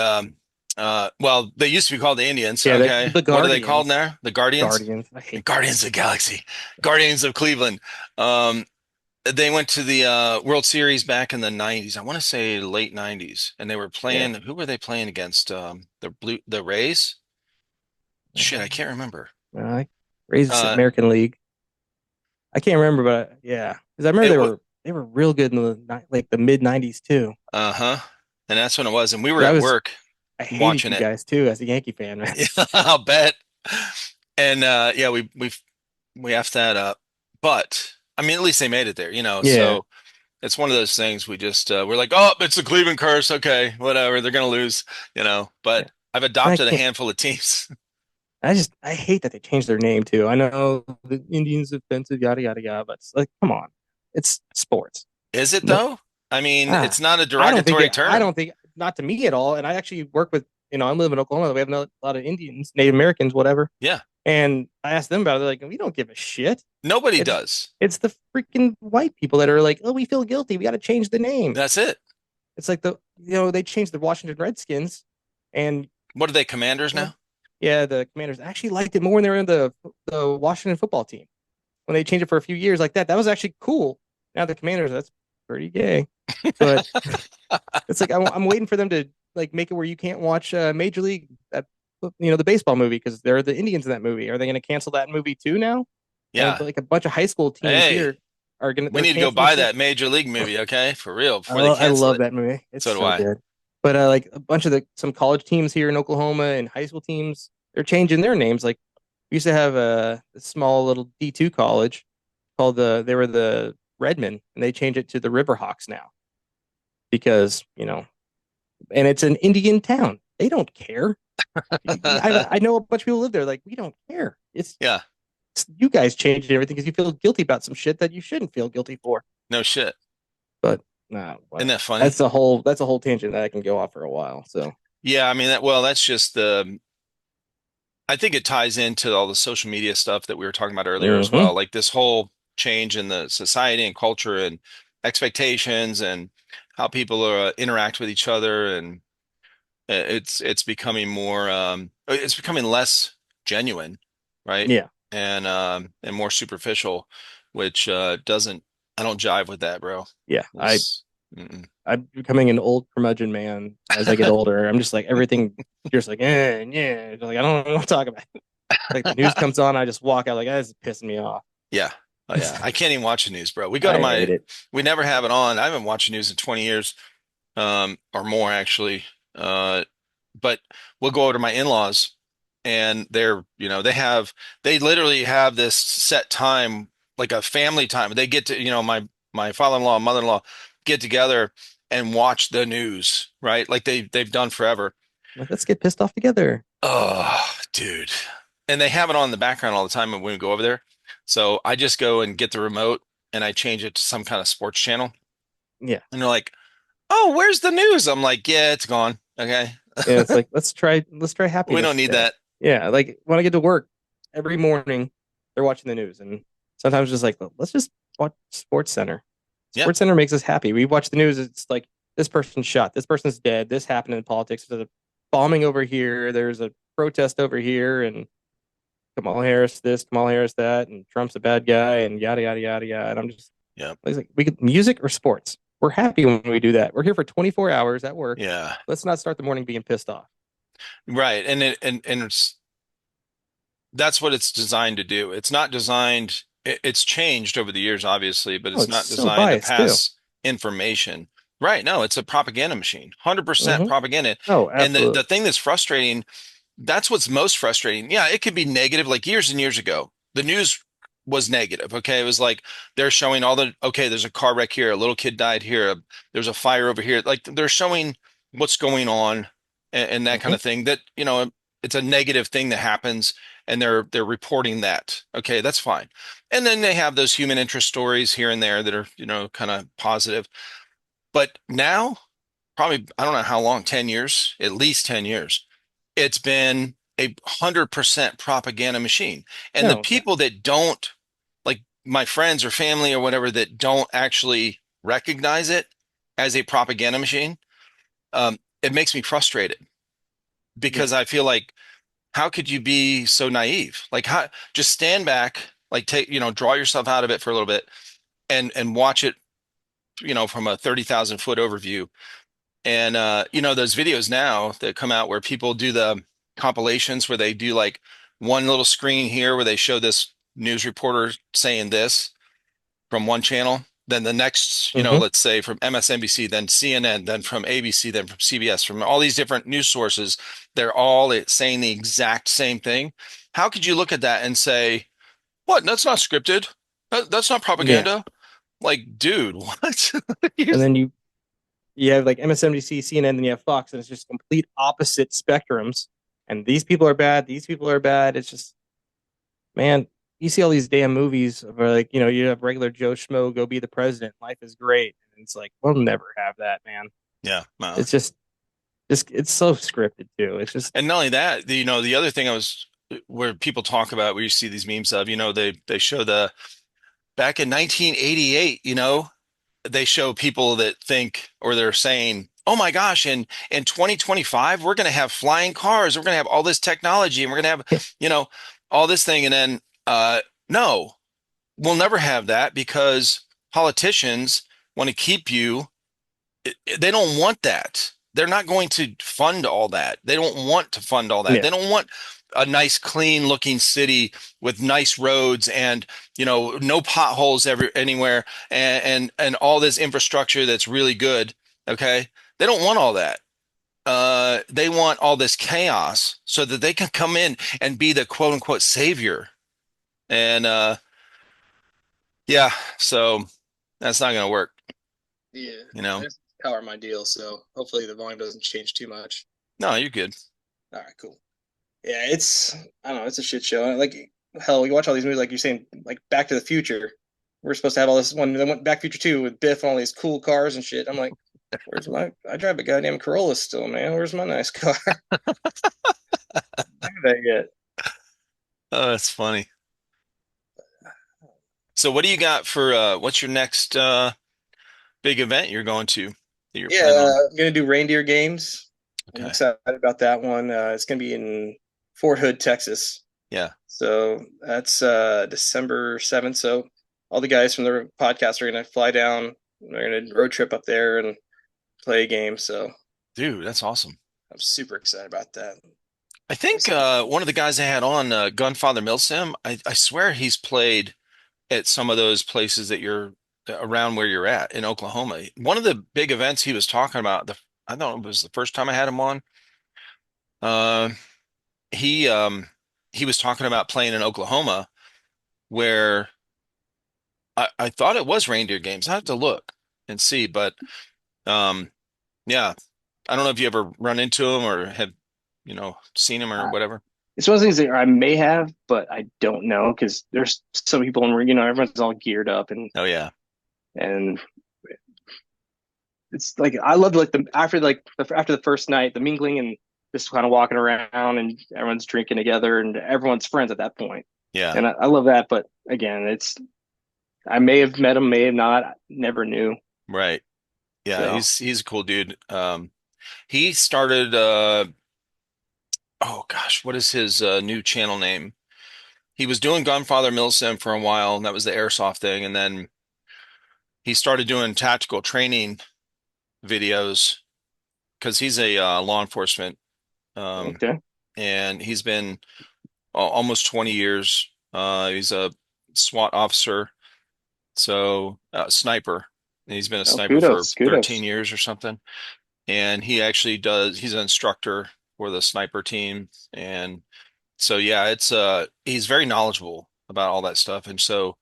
Speaker 1: well, they used to be called the Indians.
Speaker 2: yeah.
Speaker 1: Okay.
Speaker 2: The
Speaker 1: What are they called
Speaker 2: Guardians,
Speaker 1: now? The Guardians?
Speaker 2: Guardians. I
Speaker 1: The
Speaker 2: hate that.
Speaker 1: Guardians of the Galaxy. Guardians of Cleveland. They went to the World Series back in the 90s. I want to say late 90s. And they were
Speaker 2: Yeah,
Speaker 1: playing, who were they playing against? The Rays? Shit, I
Speaker 2: uh,
Speaker 1: can't remember.
Speaker 2: I raised
Speaker 1: Uh
Speaker 2: American League. I can't remember, but yeah, because I remember
Speaker 1: it
Speaker 2: they
Speaker 1: w
Speaker 2: were they were real good in like the mid '90s too.
Speaker 1: Uh-huh. And that's when it was. And we were
Speaker 2: 'Cause
Speaker 1: at work
Speaker 2: I hated
Speaker 1: watching
Speaker 2: you
Speaker 1: it.
Speaker 2: guys too as a Yankee fan, man.
Speaker 1: Yeah, I'll bet. And yeah, we effed that up. But I mean, at least they made it there, you know.
Speaker 2: Yeah,
Speaker 1: So it's one of those things we just we're like, oh, it's the Cleveland curse. Okay, whatever. They're gonna lose, you know.
Speaker 2: yeah.
Speaker 1: But I've
Speaker 2: And I
Speaker 1: adopted a
Speaker 2: can't.
Speaker 1: handful of teams.
Speaker 2: I hate that they changed their name too. I know the Indians offensive, yada yada yada, but it's like, come on, it's sports.
Speaker 1: Is it
Speaker 2: No,
Speaker 1: though? I mean, it's not a
Speaker 2: I don't think
Speaker 1: derogatory
Speaker 2: I
Speaker 1: term.
Speaker 2: don't think not to me at all. And I actually work with, I live in Oklahoma. We have a lot of Indians, Native Americans, whatever.
Speaker 1: Yeah,
Speaker 2: And I asked them about it. They're like, we don't give a shit.
Speaker 1: nobody
Speaker 2: It's
Speaker 1: does.
Speaker 2: it's the freaking white people that are like, oh, we feel guilty. We got to change the name.
Speaker 1: That's it.
Speaker 2: It's like they changed the Washington Redskins, and
Speaker 1: What are they, commanders
Speaker 2: you know,
Speaker 1: now?
Speaker 2: yeah, the Commanders actually liked it more when they were in the Washington football team. When they changed it for a few years like that, that was actually cool. Now the Commanders, that's pretty gay. But it's like I'm waiting for them to like make it where you can't watch Major League, the baseball movie because they're the Indians in that movie. Are they going to cancel that movie too now? And
Speaker 1: Yeah.
Speaker 2: like a bunch of high school teams
Speaker 1: Hey,
Speaker 2: here are gonna
Speaker 1: we
Speaker 2: they're
Speaker 1: need to go
Speaker 2: canceling
Speaker 1: buy
Speaker 2: shit.
Speaker 1: that Major League movie, okay? For real, before they
Speaker 2: I
Speaker 1: cancel
Speaker 2: love
Speaker 1: it.
Speaker 2: that movie. It's
Speaker 1: So do
Speaker 2: so
Speaker 1: I.
Speaker 2: good. But like a bunch of some college teams here in Oklahoma and high school teams, they're changing their names. Like we used to have a small little D2 college called they were the Redmen, and they changed it to the Riverhawks now because and it's an Indian town. They don't care. I know a bunch of people live there. Like we don't care.
Speaker 1: Yeah,
Speaker 2: It's you guys changed everything because you feel guilty about some shit that you shouldn't feel guilty for.
Speaker 1: no shit.
Speaker 2: But nah,
Speaker 1: Isn't
Speaker 2: whatever.
Speaker 1: that funny?
Speaker 2: That's a whole tangent that I can go off for a while. So
Speaker 1: Yeah, I mean that's just the I think it ties into all the social media stuff that we were talking about earlier as
Speaker 2: hmm
Speaker 1: well. Like this whole change in the society and culture and expectations and how people interact with each other and it's becoming more it's becoming less genuine, right?
Speaker 2: yeah,
Speaker 1: And more superficial, which doesn't I don't jive with that, bro.
Speaker 2: yeah.
Speaker 1: It's mm-mm.
Speaker 2: I'm becoming an old curmudgeon man as I get older. I'm just like everything, just like yeah. Like I don't want to talk about it. Like the news comes on, I just walk out like this is pissing me off.
Speaker 1: Yeah. Oh yeah. I can't even watch the news, bro.
Speaker 2: I hate it.
Speaker 1: We never have it on. I haven't watched the news in 20 years, or more actually. Uh, but we'll go over to my in-laws and they literally have this set time, like a family time. They get to, my father-in-law and mother-in-law get together and watch the news, right? Like they've done forever.
Speaker 2: Like let's get pissed off together.
Speaker 1: Oh, dude. And they have it on in the background all the time when we go over there. So I just go and get the remote and I change it to some kind of sports channel.
Speaker 2: Yeah,
Speaker 1: And they're like, "Oh, where's the news?" I'm like, "Yeah, it's gone." Okay.
Speaker 2: yeah. It's like let's try
Speaker 1: We
Speaker 2: happiness
Speaker 1: don't need
Speaker 2: today.
Speaker 1: that.
Speaker 2: Yeah, like when I get to work every morning, they're watching the news, and sometimes just like let's just watch Sports Center.
Speaker 1: Yeah.
Speaker 2: Sports Center makes us happy. We watch the news. It's like this person's shot, this person's dead, this happened in politics. There's a bombing over here. There's a protest over here, and Kamala Harris this, Kamala Harris that, and Trump's a bad guy, and yada yada yada yada. And I'm just
Speaker 1: Yeah.
Speaker 2: like we could music or sports. We're happy when we do that. We're here for 24 hours at work.
Speaker 1: Yeah.
Speaker 2: Let's not start the morning being pissed off.
Speaker 1: Right. And that's what it's designed to do. It's not designed, it's changed over the years, obviously, but
Speaker 2: Oh,
Speaker 1: it's
Speaker 2: it's
Speaker 1: not
Speaker 2: so
Speaker 1: designed to
Speaker 2: biased too.
Speaker 1: pass information. Right. No, it's a propaganda machine, 100%
Speaker 2: hmm
Speaker 1: propaganda.
Speaker 2: Oh,
Speaker 1: And the
Speaker 2: absolutely.
Speaker 1: thing that's frustrating, that's what's most frustrating. Yeah, it could be negative. Like years and years ago, the news was negative. Okay. It was like they're showing okay, there's a car wreck here, a little kid died here, there's a fire over here. Like they're showing what's going on and that kind
Speaker 2: hmm
Speaker 1: of thing that, it's a negative thing that happens and they're reporting that. Okay, that's fine. And then they have those human interest stories here and there that are, kind of positive. But now, probably, I don't know how long, 10 years, at least 10 years, it's been 100% propaganda machine. And the
Speaker 2: No, yeah,
Speaker 1: people that don't, like my friends or family or whatever, that don't actually recognize it as a propaganda machine, it makes me frustrated
Speaker 2: yeah.
Speaker 1: because I feel like, how could you be so naive? Like, how just stand back, like take, draw yourself out of it for a little bit and watch it, from a 30,000 foot overview. And those videos now that come out where people do the compilations where they do like one little screen here where they show this news reporter saying this from one channel, then the next,
Speaker 2: Hmm.
Speaker 1: let's say from MSNBC, then CNN, then from ABC, then from CBS, from all these different news sources, they're all saying the exact same thing. How could you look at that and say, what? That's not scripted. That's not
Speaker 2: Yeah.
Speaker 1: propaganda. Like, dude, what?
Speaker 2: And then you have like MSNBC, CNN, then you have Fox, and it's just complete opposite spectrums. And these people are bad. These people are bad. It's just, man, you see all these damn movies where like, you have regular Joe Schmo go be the president. Life is great. And it's like, we'll never have that, man.
Speaker 1: Yeah, no.
Speaker 2: It's just it's so scripted too. It's just
Speaker 1: And not only that, the other thing where people talk about, where you see these memes of, they show back in 1988, they show people that think, or they're saying, oh my gosh, in 2025, we're going to have flying cars. We're going to have all this technology and we're going to have, you know, all this thing. And then, no, we'll never have that because politicians want to keep you. They don't want that. They're not going to fund all that. They don't want to fund all that.
Speaker 2: yeah.
Speaker 1: They don't want a nice, clean looking city with nice roads and, no potholes anywhere and all this infrastructure that's really good. Okay. They don't want all that. They want all this chaos so that they can come in and be the quote unquote savior. And yeah, so that's not going to work,
Speaker 2: Yeah,
Speaker 1: you know.
Speaker 2: that's power my deal. So hopefully the volume doesn't change too much.
Speaker 1: No, you're good.
Speaker 2: All right, cool. Yeah, I don't know, it's a shit show. Like hell, we watch all these movies like you're saying, like Back to the Future. We're supposed to have all this one. They went Back to the Future 2 with Biff and all these cool cars and shit. I'm like, where's my? I drive a goddamn Corolla still, man. Where's my nice car? Where did I get?
Speaker 1: Oh, that's funny. So what do you got for what's your next big event you're going to that you're planning
Speaker 2: Yeah,
Speaker 1: on?
Speaker 2: I'm gonna do reindeer games. I'm
Speaker 1: Okay.
Speaker 2: excited about that one. It's gonna be in Fort Hood, Texas.
Speaker 1: Yeah.
Speaker 2: So that's December 7th. So all the guys from the podcast are gonna fly down. They're gonna road trip up there and play a game. So
Speaker 1: Dude, that's awesome.
Speaker 2: I'm super excited about that.
Speaker 1: I think one of the guys I had on Gunfather Milsim, I swear he's played at some of those places that you're around where you're at in Oklahoma. One of the big events he was talking about, I don't know, it was the first time I had him on. Uh, he um he was talking about playing in Oklahoma where I thought it was reindeer games. I have to look and see, but um yeah, I don't know if you ever run into him or have, seen him or
Speaker 2: Uh,
Speaker 1: whatever.
Speaker 2: it's one of those things that I may have, but I don't know because there's some people in, everyone's all geared up
Speaker 1: Oh yeah.
Speaker 2: and it's like I love like after the first night, the mingling and just kind of walking around and everyone's drinking together and everyone's friends at that point.
Speaker 1: Yeah.
Speaker 2: And I love that, but again, I may have met him, may have not, never knew.
Speaker 1: Right. Yeah,
Speaker 2: So
Speaker 1: he's a cool dude. He started oh gosh, what is his new channel name? He was doing Gunfather Milsim for a while, and that was the Airsoft thing, and then he started doing tactical training videos because he's a law enforcement, um,
Speaker 2: okay,
Speaker 1: and he's been almost 20 years. He's a SWAT officer, so sniper. And he's been a
Speaker 2: oh
Speaker 1: sniper for
Speaker 2: kudos,
Speaker 1: 13
Speaker 2: kudos.
Speaker 1: years or something. And he actually he's an instructor for the sniper team. And so, yeah, he's very knowledgeable about all that stuff. And so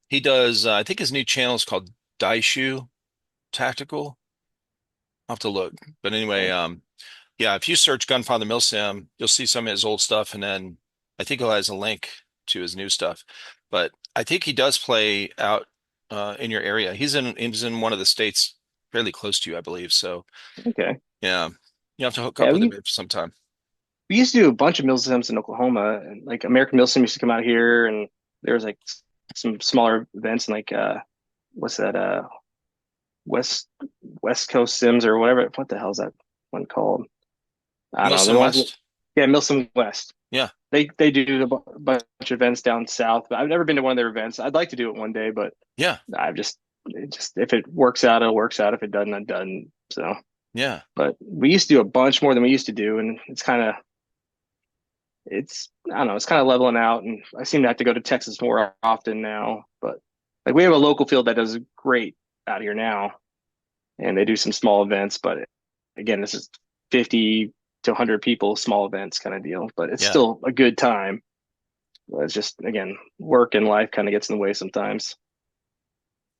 Speaker 1: he does, I think his new channel is called Daishu Tactical. I'll have to look. But anyway, yeah, if you search Gunfather Milsim, you'll see some of his old stuff. And then I think he has a link to his new stuff. But I think he does play out in your area. He's in one of the states fairly close to you, I believe. So,
Speaker 2: Okay,
Speaker 1: yeah, you have to hook
Speaker 2: yeah,
Speaker 1: up with him sometime.
Speaker 2: we used to do a bunch of meal systems in Oklahoma, and like American Meal Sim used to come out here, and there was like some smaller events, and like what's that West West Coast Sims or whatever. What the hell is that one called? I don't know.
Speaker 1: Milsim
Speaker 2: The ones,
Speaker 1: West?
Speaker 2: yeah, Milsim West.
Speaker 1: Yeah,
Speaker 2: They do a bunch of events down south, but I've never been to one of their events. I'd like to do it one day, but
Speaker 1: yeah,
Speaker 2: I've just if it works out, it works out. If it doesn't, it doesn't. So,
Speaker 1: yeah.
Speaker 2: but we used to do a bunch more than we used to do, and it's I don't know, it's kind of leveling out, and I seem to have to go to Texas more often now. But Like we have a local field that does great out here now, and they do some small events. But again, this is 50 to 100 people, small events kind of deal. But it's
Speaker 1: Yeah.
Speaker 2: still a good time. It's just again, work and life kind of gets in the way sometimes.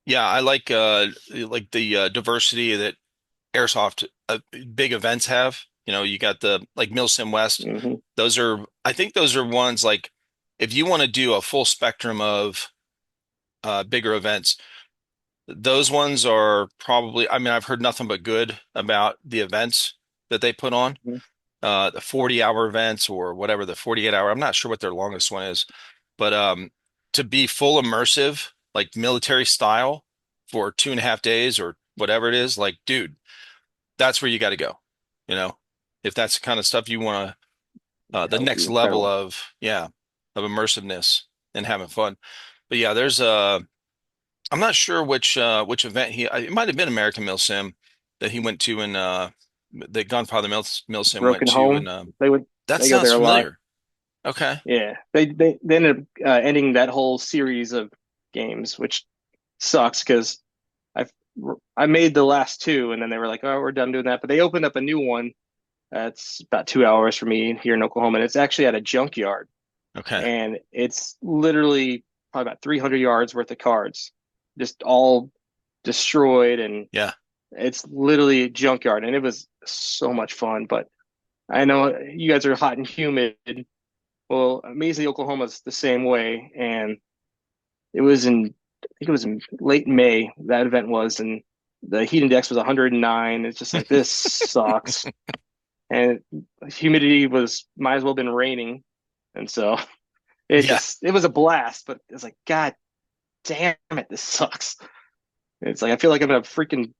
Speaker 1: Yeah, I like the diversity that Airsoft big events have. You know, you got the like Milsim West.
Speaker 2: Hmm.
Speaker 1: Those are I think those are ones like if you want to do a full spectrum of bigger events, those ones are probably, I mean, I've heard nothing but good about the events that they put on. The 40-hour events or whatever the 48-hour. I'm not sure what their longest one is, but to be full immersive, like military style for 2.5 days or whatever it is, like, dude, that's where you got to go. You know, if that's the kind of stuff you want to, the
Speaker 2: That would be
Speaker 1: next level
Speaker 2: incredible.
Speaker 1: of, yeah, of immersiveness and having fun. But yeah, I'm not sure which event it might have been American Mill Sim that he went to and that Gunfather Mill Sim went
Speaker 2: Broken
Speaker 1: to
Speaker 2: Home,
Speaker 1: and that
Speaker 2: they go
Speaker 1: sounds
Speaker 2: there a lot.
Speaker 1: familiar. Okay.
Speaker 2: Yeah, they ended up ending that whole series of games, which sucks because I I made the last two, and then they were like, "Oh, we're done doing that." But they opened up a new one that's about 2 hours from me here in Oklahoma, and it's actually at a junkyard,
Speaker 1: Okay.
Speaker 2: and it's literally probably about 300 yards worth of cards, just all destroyed, and
Speaker 1: Yeah.
Speaker 2: it's literally a junkyard, and it was so much fun. But I know you guys are hot and humid. Well, Maisie, Oklahoma's the same way, and it was in I think it was in late May that event was, and the heat index was 109. It's just like this sucks, and humidity was might as well have been raining, and so
Speaker 1: Yeah.
Speaker 2: it was a blast, but it's like God damn it, this sucks. It's like I feel like I'm in a freaking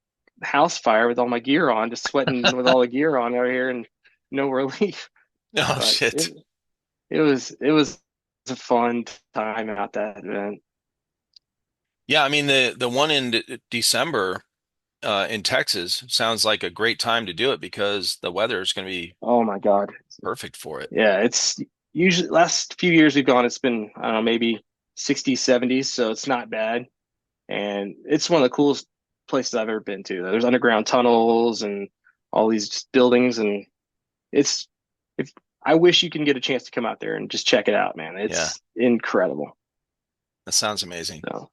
Speaker 2: house fire with all my gear on, just sweating with all the gear on out here and no relief.
Speaker 1: Oh
Speaker 2: But
Speaker 1: shit.
Speaker 2: it was a fun time at that event.
Speaker 1: Yeah, I mean the one in December in Texas sounds like a great time to do it because the weather is going to be
Speaker 2: Oh my God.
Speaker 1: perfect for it.
Speaker 2: Yeah, it's usually last few years we've gone, it's been, I don't know, maybe 60s, 70s, so it's not bad. And it's one of the coolest places I've ever been to. There's underground tunnels and all these just buildings, and it's if I wish you can get a chance to come out there and just check it out, man.
Speaker 1: Yeah,
Speaker 2: It's incredible.
Speaker 1: that sounds amazing.
Speaker 2: So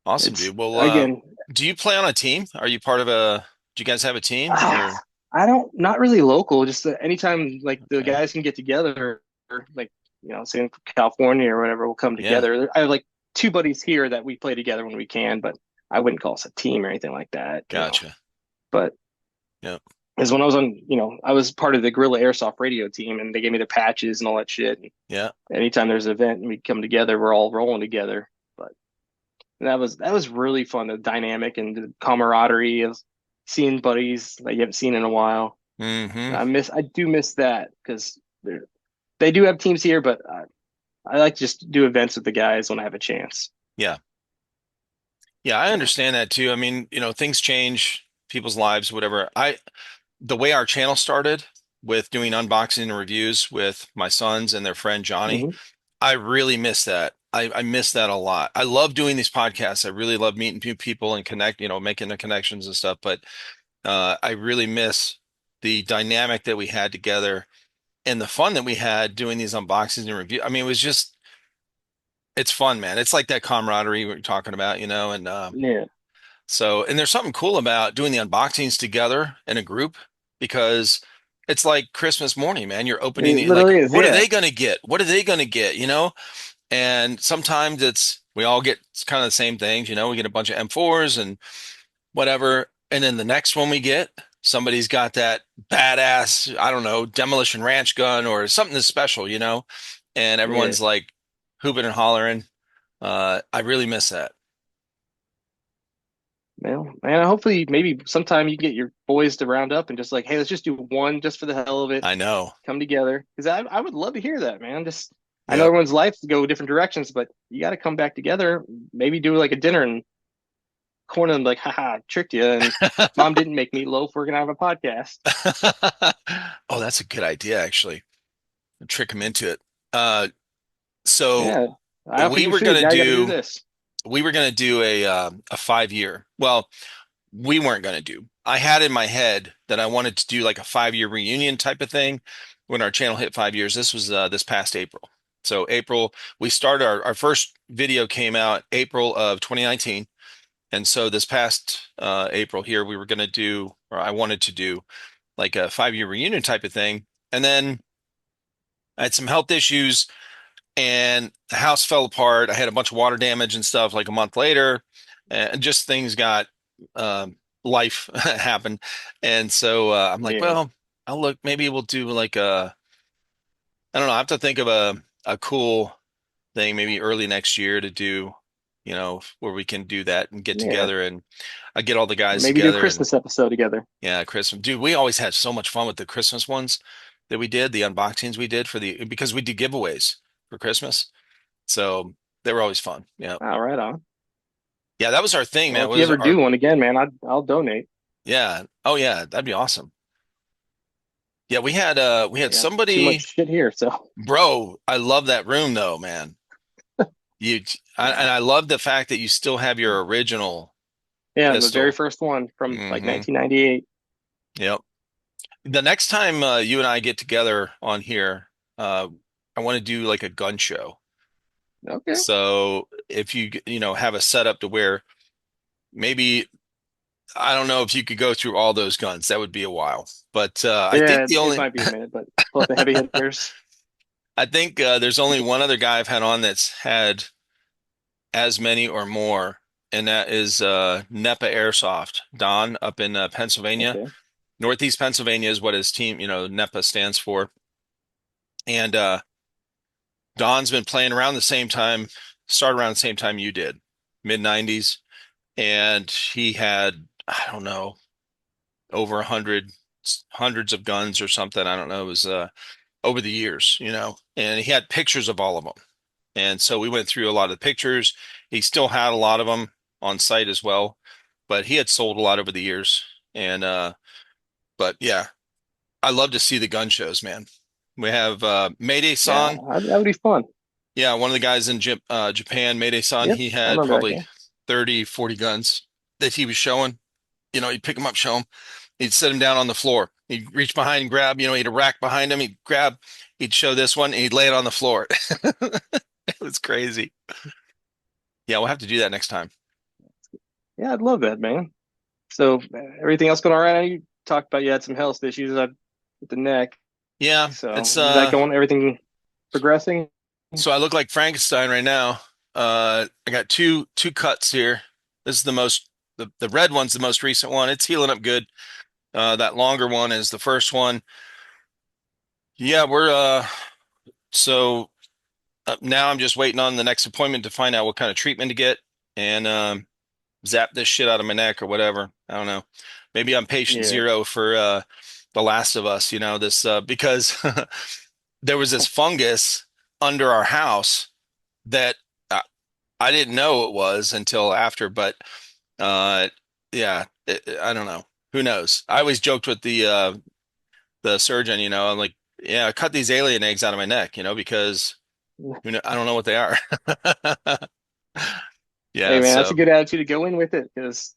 Speaker 1: Awesome,
Speaker 2: it's
Speaker 1: dude. Well,
Speaker 2: again,
Speaker 1: do you play on a team? Are you part of do you guys have a team
Speaker 2: ah,
Speaker 1: or
Speaker 2: I don't not really local. Just anytime like the
Speaker 1: okay.
Speaker 2: guys can get together, like say in California or whatever, we'll come
Speaker 1: Yeah,
Speaker 2: together. I have like two buddies here that we play together when we can, but I wouldn't call us a team or anything like that.
Speaker 1: gotcha.
Speaker 2: But
Speaker 1: Yeah.
Speaker 2: because when I was on, I was part of the Guerrilla Airsoft radio team, and they gave me their patches and all that shit. And
Speaker 1: Yeah.
Speaker 2: anytime there's an event and we come together, we're all rolling together. But that was really fun. The dynamic and the camaraderie of seeing buddies that you haven't seen in a while.
Speaker 1: Hmm.
Speaker 2: I do miss that because they do have teams here, but I like to just do events with the guys when I have a chance.
Speaker 1: Yeah. Yeah, I
Speaker 2: So,
Speaker 1: understand that too. I mean, things change, people's lives, whatever. The way our channel started with doing unboxing and reviews with my sons and their friend Johnny,
Speaker 2: mhm.
Speaker 1: I really miss that. I miss that a lot. I love doing these podcasts. I really love meeting new people and making the connections and stuff. But I really miss the dynamic that we had together and the fun that we had doing these unboxings and review. I mean, it's fun, man. It's like that camaraderie we're talking about, and
Speaker 2: Yeah,
Speaker 1: and there's something cool about doing the unboxings together in a group because it's like Christmas morning, man. You're opening
Speaker 2: it
Speaker 1: it like,
Speaker 2: literally is.
Speaker 1: what are
Speaker 2: Yeah,
Speaker 1: they gonna get? What are they gonna get? And sometimes we all get kind of the same things, we get a bunch of M4s and whatever. And then the next one we get, somebody's got that badass, I don't know, demolition ranch gun or something that's special, and
Speaker 2: yeah.
Speaker 1: everyone's like hooping and hollering. I really miss that.
Speaker 2: Well, man, hopefully maybe sometime you get your boys to round up and just like, hey, let's just do one just for the hell of it,
Speaker 1: I know.
Speaker 2: come together. Because I would love to hear that, man. Just I know
Speaker 1: Yep.
Speaker 2: everyone's lives go different directions, but you got to come back together. Maybe do like a dinner and corner them like, haha, tricked you. And mom didn't make meatloaf. We're gonna have a podcast.
Speaker 1: Oh, that's a good idea, actually. Trick them into it. Uh, so
Speaker 2: Yeah, I offer
Speaker 1: we
Speaker 2: you
Speaker 1: were
Speaker 2: food.
Speaker 1: gonna
Speaker 2: Now you got to do
Speaker 1: do
Speaker 2: this.
Speaker 1: we were going to do a 5 year. Well, we weren't going to do. I had in my head that I wanted to do like a 5 year reunion type of thing when our channel hit 5 years. This was this past April. So April, we started our first video came out April of 2019. And so this past April here, we were going to do, or I wanted to do like a 5 year reunion type of thing. And then I had some health issues and the house fell apart. I had a bunch of water damage and stuff like a month later, and just things got life happened. And so I'm like,
Speaker 2: Yeah,
Speaker 1: well, I'll look, maybe we'll do like I don't know, I have to think of a cool thing maybe early next year to do, where we can do that and get
Speaker 2: yeah.
Speaker 1: together and I get all the guys
Speaker 2: Maybe do a
Speaker 1: together and
Speaker 2: Christmas episode together.
Speaker 1: yeah, Christmas. Dude, we always had so much fun with the Christmas ones that we did, the unboxings we did because we did giveaways for Christmas. So they were always fun. Yeah.
Speaker 2: All right, on.
Speaker 1: Yeah, that was our thing,
Speaker 2: Well,
Speaker 1: man. It
Speaker 2: if you
Speaker 1: was
Speaker 2: ever
Speaker 1: our
Speaker 2: do one again, man, I'll donate.
Speaker 1: yeah. Oh yeah, that'd be awesome. Yeah, we had
Speaker 2: I got too much
Speaker 1: somebody,
Speaker 2: shit here, so
Speaker 1: bro, I love that room though, man. And I love the fact that you still have your original
Speaker 2: yeah, the very
Speaker 1: pistol.
Speaker 2: first one from like
Speaker 1: Hmm.
Speaker 2: 1998.
Speaker 1: Yep. The next time you and I get together on here, uh I want to do like a gun show.
Speaker 2: Okay.
Speaker 1: So if you have a setup to where maybe I don't know if you could go through all those guns. That would be a while. But I think
Speaker 2: Yeah, it might be a minute, but pull up the heavy hitters.
Speaker 1: there's only one other guy I've had on that's had as many or more, and that is NEPA Airsoft. Don up in Pennsylvania.
Speaker 2: Okay.
Speaker 1: Northeast Pennsylvania is what his team, NEPA stands for. And Don's been playing around the same time, started around the same time you did, mid 90s. And he had, I don't know, over 100, hundreds of guns or something. I don't know. It was over the years, and he had pictures of all of them. And so we went through a lot of the pictures. He still had a lot of them on site as well, but he had sold a lot over the years. And but yeah, I love to see the gun shows, man. We have
Speaker 2: Yeah,
Speaker 1: Mayday-san.
Speaker 2: that would be fun.
Speaker 1: Yeah, one of the guys in Japan, Mayday-san,
Speaker 2: Yep,
Speaker 1: he
Speaker 2: I
Speaker 1: had
Speaker 2: remember that
Speaker 1: probably
Speaker 2: game.
Speaker 1: 30, 40 guns that he was showing. He'd pick them up, show them. He'd set him down on the floor. He'd reach behind and grab, he had a rack behind him. He'd show this one and he'd lay it on the floor. It was crazy. Yeah, we'll have to do that next time.
Speaker 2: Yeah, I'd love that, man. So everything else going all right? You talked about you had some health issues with the neck.
Speaker 1: Yeah,
Speaker 2: So
Speaker 1: it's
Speaker 2: is that going? Everything progressing?
Speaker 1: so I look like Frankenstein right now. I got two cuts here. This is the red one's the most recent one. It's healing up good. That longer one is the first one. Yeah, we're so now I'm just waiting on the next appointment to find out what kind of treatment to get and zap this shit out of my neck or whatever. I don't know. Maybe I'm patient
Speaker 2: Yeah.
Speaker 1: zero for The Last of Us, this because there was this fungus under our house that I didn't know it was until after, but uh yeah, I don't know. Who knows? I always joked with the surgeon, I'm like, yeah, cut these alien eggs out of my neck, because I don't know what they are.
Speaker 2: Hey
Speaker 1: Yeah,
Speaker 2: man, that's a
Speaker 1: so
Speaker 2: good attitude to go in with it because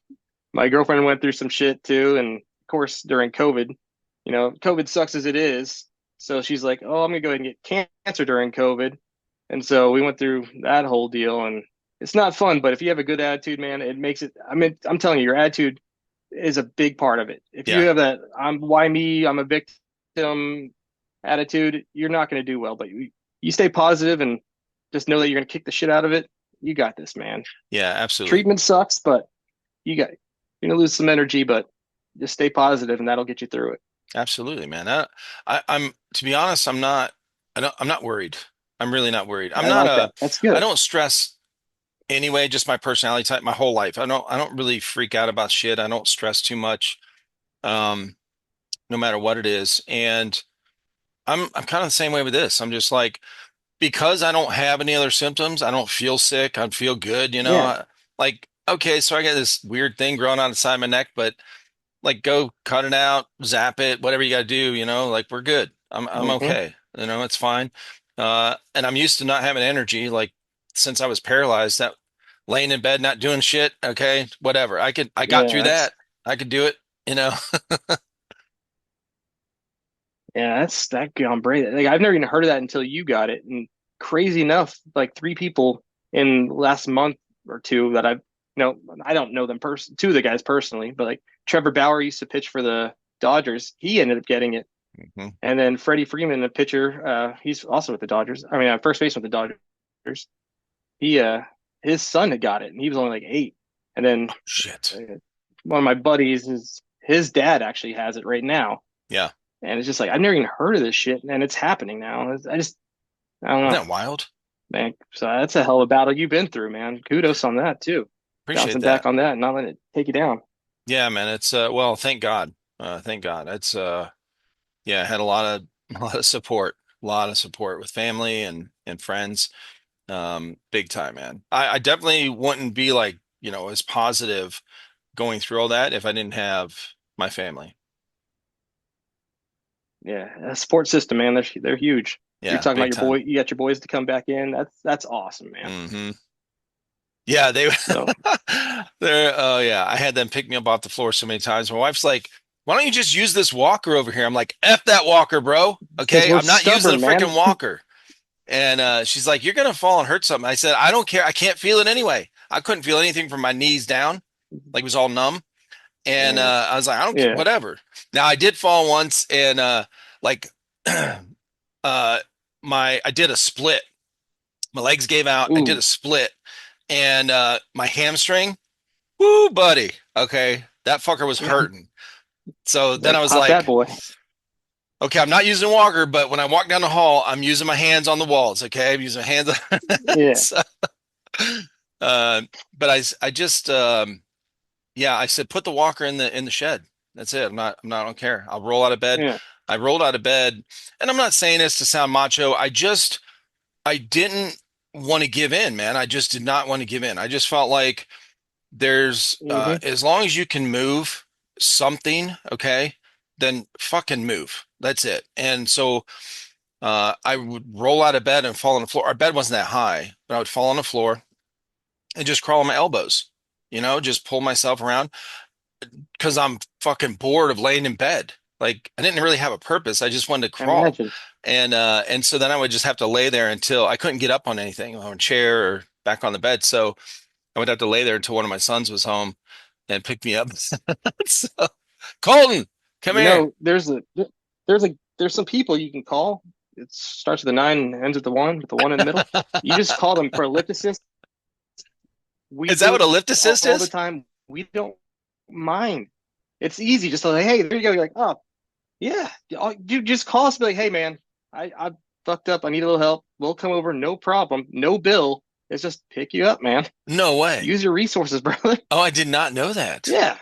Speaker 2: my girlfriend went through some shit too, and of course during COVID, COVID sucks as it is. So she's like, "Oh, I'm gonna go ahead and get cancer during COVID," and so we went through that whole deal, and it's not fun. But if you have a good attitude, man, it makes it. I mean, I'm telling you, your attitude is a big part of it. If you
Speaker 1: yeah,
Speaker 2: have that, I'm why me, I'm a victim attitude, you're not gonna do well. But you stay positive and just know that you're gonna kick the shit out of it. You got this, man.
Speaker 1: yeah, absolutely.
Speaker 2: Treatment sucks, but you're gonna lose some energy, but just stay positive and that'll get you through it.
Speaker 1: Absolutely, man. I'm to be honest, I'm not worried. I'm really not worried.
Speaker 2: I like that. That's
Speaker 1: I
Speaker 2: good.
Speaker 1: don't stress anyway, just my personality type, my whole life. I don't really freak out about shit. I don't stress too much, um, no matter what it is. And I'm kind of the same way with this. I'm just like, because I don't have any other symptoms, I don't feel sick. I feel good.
Speaker 2: Yeah.
Speaker 1: Like, okay, so I got this weird thing growing on the side of my neck, but like go cut it out, zap it, whatever you got to do, like we're good. I'm
Speaker 2: Hmm.
Speaker 1: okay. It's fine. And I'm used to not having energy. Like since I was paralyzed, that laying in bed, not doing shit. Okay, whatever. I got
Speaker 2: Yeah,
Speaker 1: through
Speaker 2: that's
Speaker 1: that. I could do it, you know.
Speaker 2: yeah, that's that Gombre. Like I've never even heard of that until you got it. And crazy enough, like three people in last month or two that I've I don't know them two of the guys personally, but like Trevor Bauer used to pitch for the Dodgers. He ended up getting it.
Speaker 1: Mhm.
Speaker 2: And then Freddie Freeman, the pitcher, he's also with the Dodgers. I mean, first baseman with the Dodgers. He his son had got it, and he was only like 8. And then
Speaker 1: Shit.
Speaker 2: one of my buddies, his dad actually has it right now,
Speaker 1: Yeah.
Speaker 2: and it's just like I've never even heard of this shit, and it's happening now. I don't
Speaker 1: Isn't
Speaker 2: know,
Speaker 1: that wild?
Speaker 2: man. So that's a hell of a battle you've been through, man. Kudos on that too,
Speaker 1: Appreciate
Speaker 2: bouncing
Speaker 1: that.
Speaker 2: back on that and not letting it take you down.
Speaker 1: Yeah, man. It's well, thank God. Thank God. It's yeah, I had a lot of a lot of support. A lot of support with family and friends. Big time, man. I definitely wouldn't be like, as positive going through all that if I didn't have my family.
Speaker 2: Yeah, a support system, man. They're huge. You're
Speaker 1: Yeah,
Speaker 2: talking about
Speaker 1: big
Speaker 2: your boy.
Speaker 1: time.
Speaker 2: You got your boys to come back in. That's awesome, man.
Speaker 1: Hmm. Yeah, they
Speaker 2: So
Speaker 1: they're oh yeah. I had them pick me up off the floor so many times. My wife's like, why don't you just use this walker over here? I'm like, F that walker, bro.
Speaker 2: because
Speaker 1: Okay.
Speaker 2: we're
Speaker 1: I'm not using the
Speaker 2: stubborn, man.
Speaker 1: freaking walker. And she's like, you're gonna fall and hurt something. I said, I don't care. I can't feel it anyway. I couldn't feel anything from my knees down. Like it was all numb. And
Speaker 2: Yeah,
Speaker 1: I was like, I don't care,
Speaker 2: yeah.
Speaker 1: whatever. Now I did fall once and like uh I did a split. My legs gave out. I did
Speaker 2: Ooh,
Speaker 1: a split and my hamstring, woo, buddy. Okay. That fucker was hurting. So then I
Speaker 2: like
Speaker 1: was
Speaker 2: pop that
Speaker 1: like,
Speaker 2: boy.
Speaker 1: okay, I'm not using a walker, but when I walk down the hall, I'm using my hands on the walls. Okay. I'm using my hands on
Speaker 2: Yeah,
Speaker 1: so, uh, but I just yeah, I said put the walker in the shed. That's it. I don't care. I'll roll out of bed.
Speaker 2: yeah.
Speaker 1: I rolled out of bed, and I'm not saying this to sound macho. I didn't want to give in, man. I just did not want to give in. I just felt like there's
Speaker 2: Hmm.
Speaker 1: as long as you can move something, okay, then fucking move. That's it. And so I would roll out of bed and fall on the floor. Our bed wasn't that high, but I would fall on the floor and just crawl on my elbows, just pull myself around because I'm fucking bored of laying in bed. Like I didn't really have a purpose. I just wanted to
Speaker 2: I
Speaker 1: crawl.
Speaker 2: imagine.
Speaker 1: And so then I would just have to lay there until I couldn't get up on anything, on a chair or back on the bed. So I would have to lay there until one of my sons was home and picked me up. So, Colton, come here.
Speaker 2: There's some people you can call. It starts with a 9 and ends with the one in the middle. You just call them for a lift assist. We
Speaker 1: Is that
Speaker 2: do
Speaker 1: what
Speaker 2: it
Speaker 1: a lift assist
Speaker 2: all the
Speaker 1: is?
Speaker 2: time. We don't mind. It's easy. Just like, hey, there you go. You're like, oh, yeah. You just call us and be like, hey, man, I fucked up. I need a little help. We'll come over. No problem. No bill. It's just pick you up, man.
Speaker 1: No way.
Speaker 2: Use your resources, brother.
Speaker 1: Oh, I did not know that.
Speaker 2: Yeah.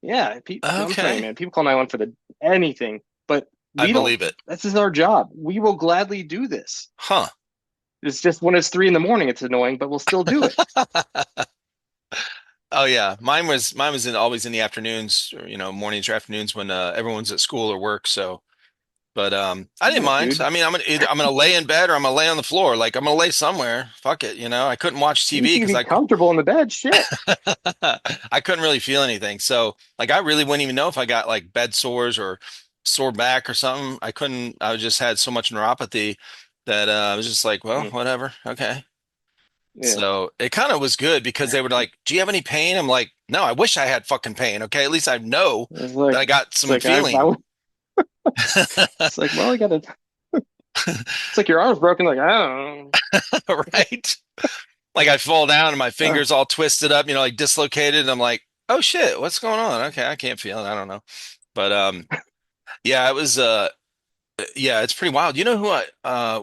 Speaker 2: Yeah. I'm telling you,
Speaker 1: Okay.
Speaker 2: man, people call 911 for anything, but
Speaker 1: I
Speaker 2: we don't,
Speaker 1: believe it.
Speaker 2: this is our job. We will gladly do this.
Speaker 1: Huh.
Speaker 2: It's just when it's 3 in the morning, it's annoying, but we'll still do it.
Speaker 1: Oh yeah, mine was always in the afternoons, or, mornings or afternoons when everyone's at school or work. So, but I didn't
Speaker 2: Yeah,
Speaker 1: mind.
Speaker 2: dude.
Speaker 1: I mean, I'm gonna lay in bed or I'm gonna lay on the floor. Like I'm gonna lay somewhere. Fuck it, I couldn't watch
Speaker 2: At least
Speaker 1: TV
Speaker 2: you can
Speaker 1: because
Speaker 2: be comfortable in the bed. Shit.
Speaker 1: I couldn't really feel anything. So, like, I really wouldn't even know if I got like bed sores or sore back or something. I couldn't. I just had so much neuropathy that I was just like, well,
Speaker 2: Mm,
Speaker 1: whatever, okay.
Speaker 2: yeah.
Speaker 1: So it kind of was good because they were like, "Do you have any pain?" I'm like, "No, I wish I had fucking pain." Okay, at least I know that I got
Speaker 2: It's
Speaker 1: some
Speaker 2: like,
Speaker 1: feeling.
Speaker 2: it's like, well, I gotta, it's like your arm's broken. Like, I don't
Speaker 1: Right? Like I fall down and my
Speaker 2: know.
Speaker 1: fingers all twisted up, like dislocated. And I'm like, "Oh shit, what's going on?" Okay, I can't feel it. I don't know. But yeah, it was yeah, it's pretty wild. You know who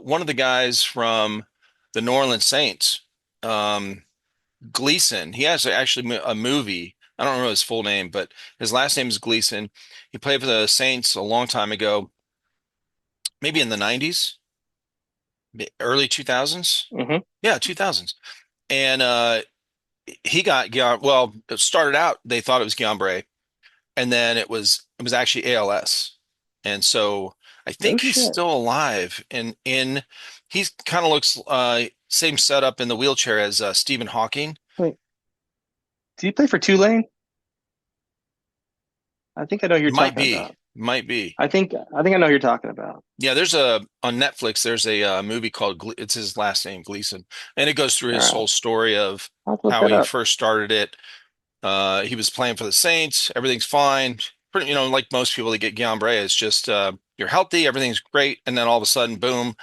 Speaker 1: one of the guys from the New Orleans Saints, um Gleason. He has actually a movie. I don't know his full name, but his last name is Gleason. He played for the Saints a long time ago, maybe in the 90s, early 2000s.
Speaker 2: Hmm.
Speaker 1: Yeah, 2000s. And he got well, it started out they thought it was Guillain-Barré, and then it was actually ALS. And so I
Speaker 2: No
Speaker 1: think he's
Speaker 2: shit.
Speaker 1: still alive and in he's kind of looks same setup in the wheelchair as Stephen Hawking.
Speaker 2: Wait, do you play for Tulane? I think I know who you're
Speaker 1: Might
Speaker 2: talking
Speaker 1: be,
Speaker 2: about.
Speaker 1: might be.
Speaker 2: I think I know who you're talking about.
Speaker 1: Yeah, there's a on Netflix. There's a movie called it's his last name Gleason, and it goes through
Speaker 2: All
Speaker 1: his
Speaker 2: right,
Speaker 1: whole story of
Speaker 2: I'll have to look
Speaker 1: how
Speaker 2: that
Speaker 1: he
Speaker 2: up.
Speaker 1: first started it. He was playing for the Saints. Everything's fine. Pretty, like most people that get Guillain-Barré, it's just you're healthy, everything's great, and then all of a sudden, boom,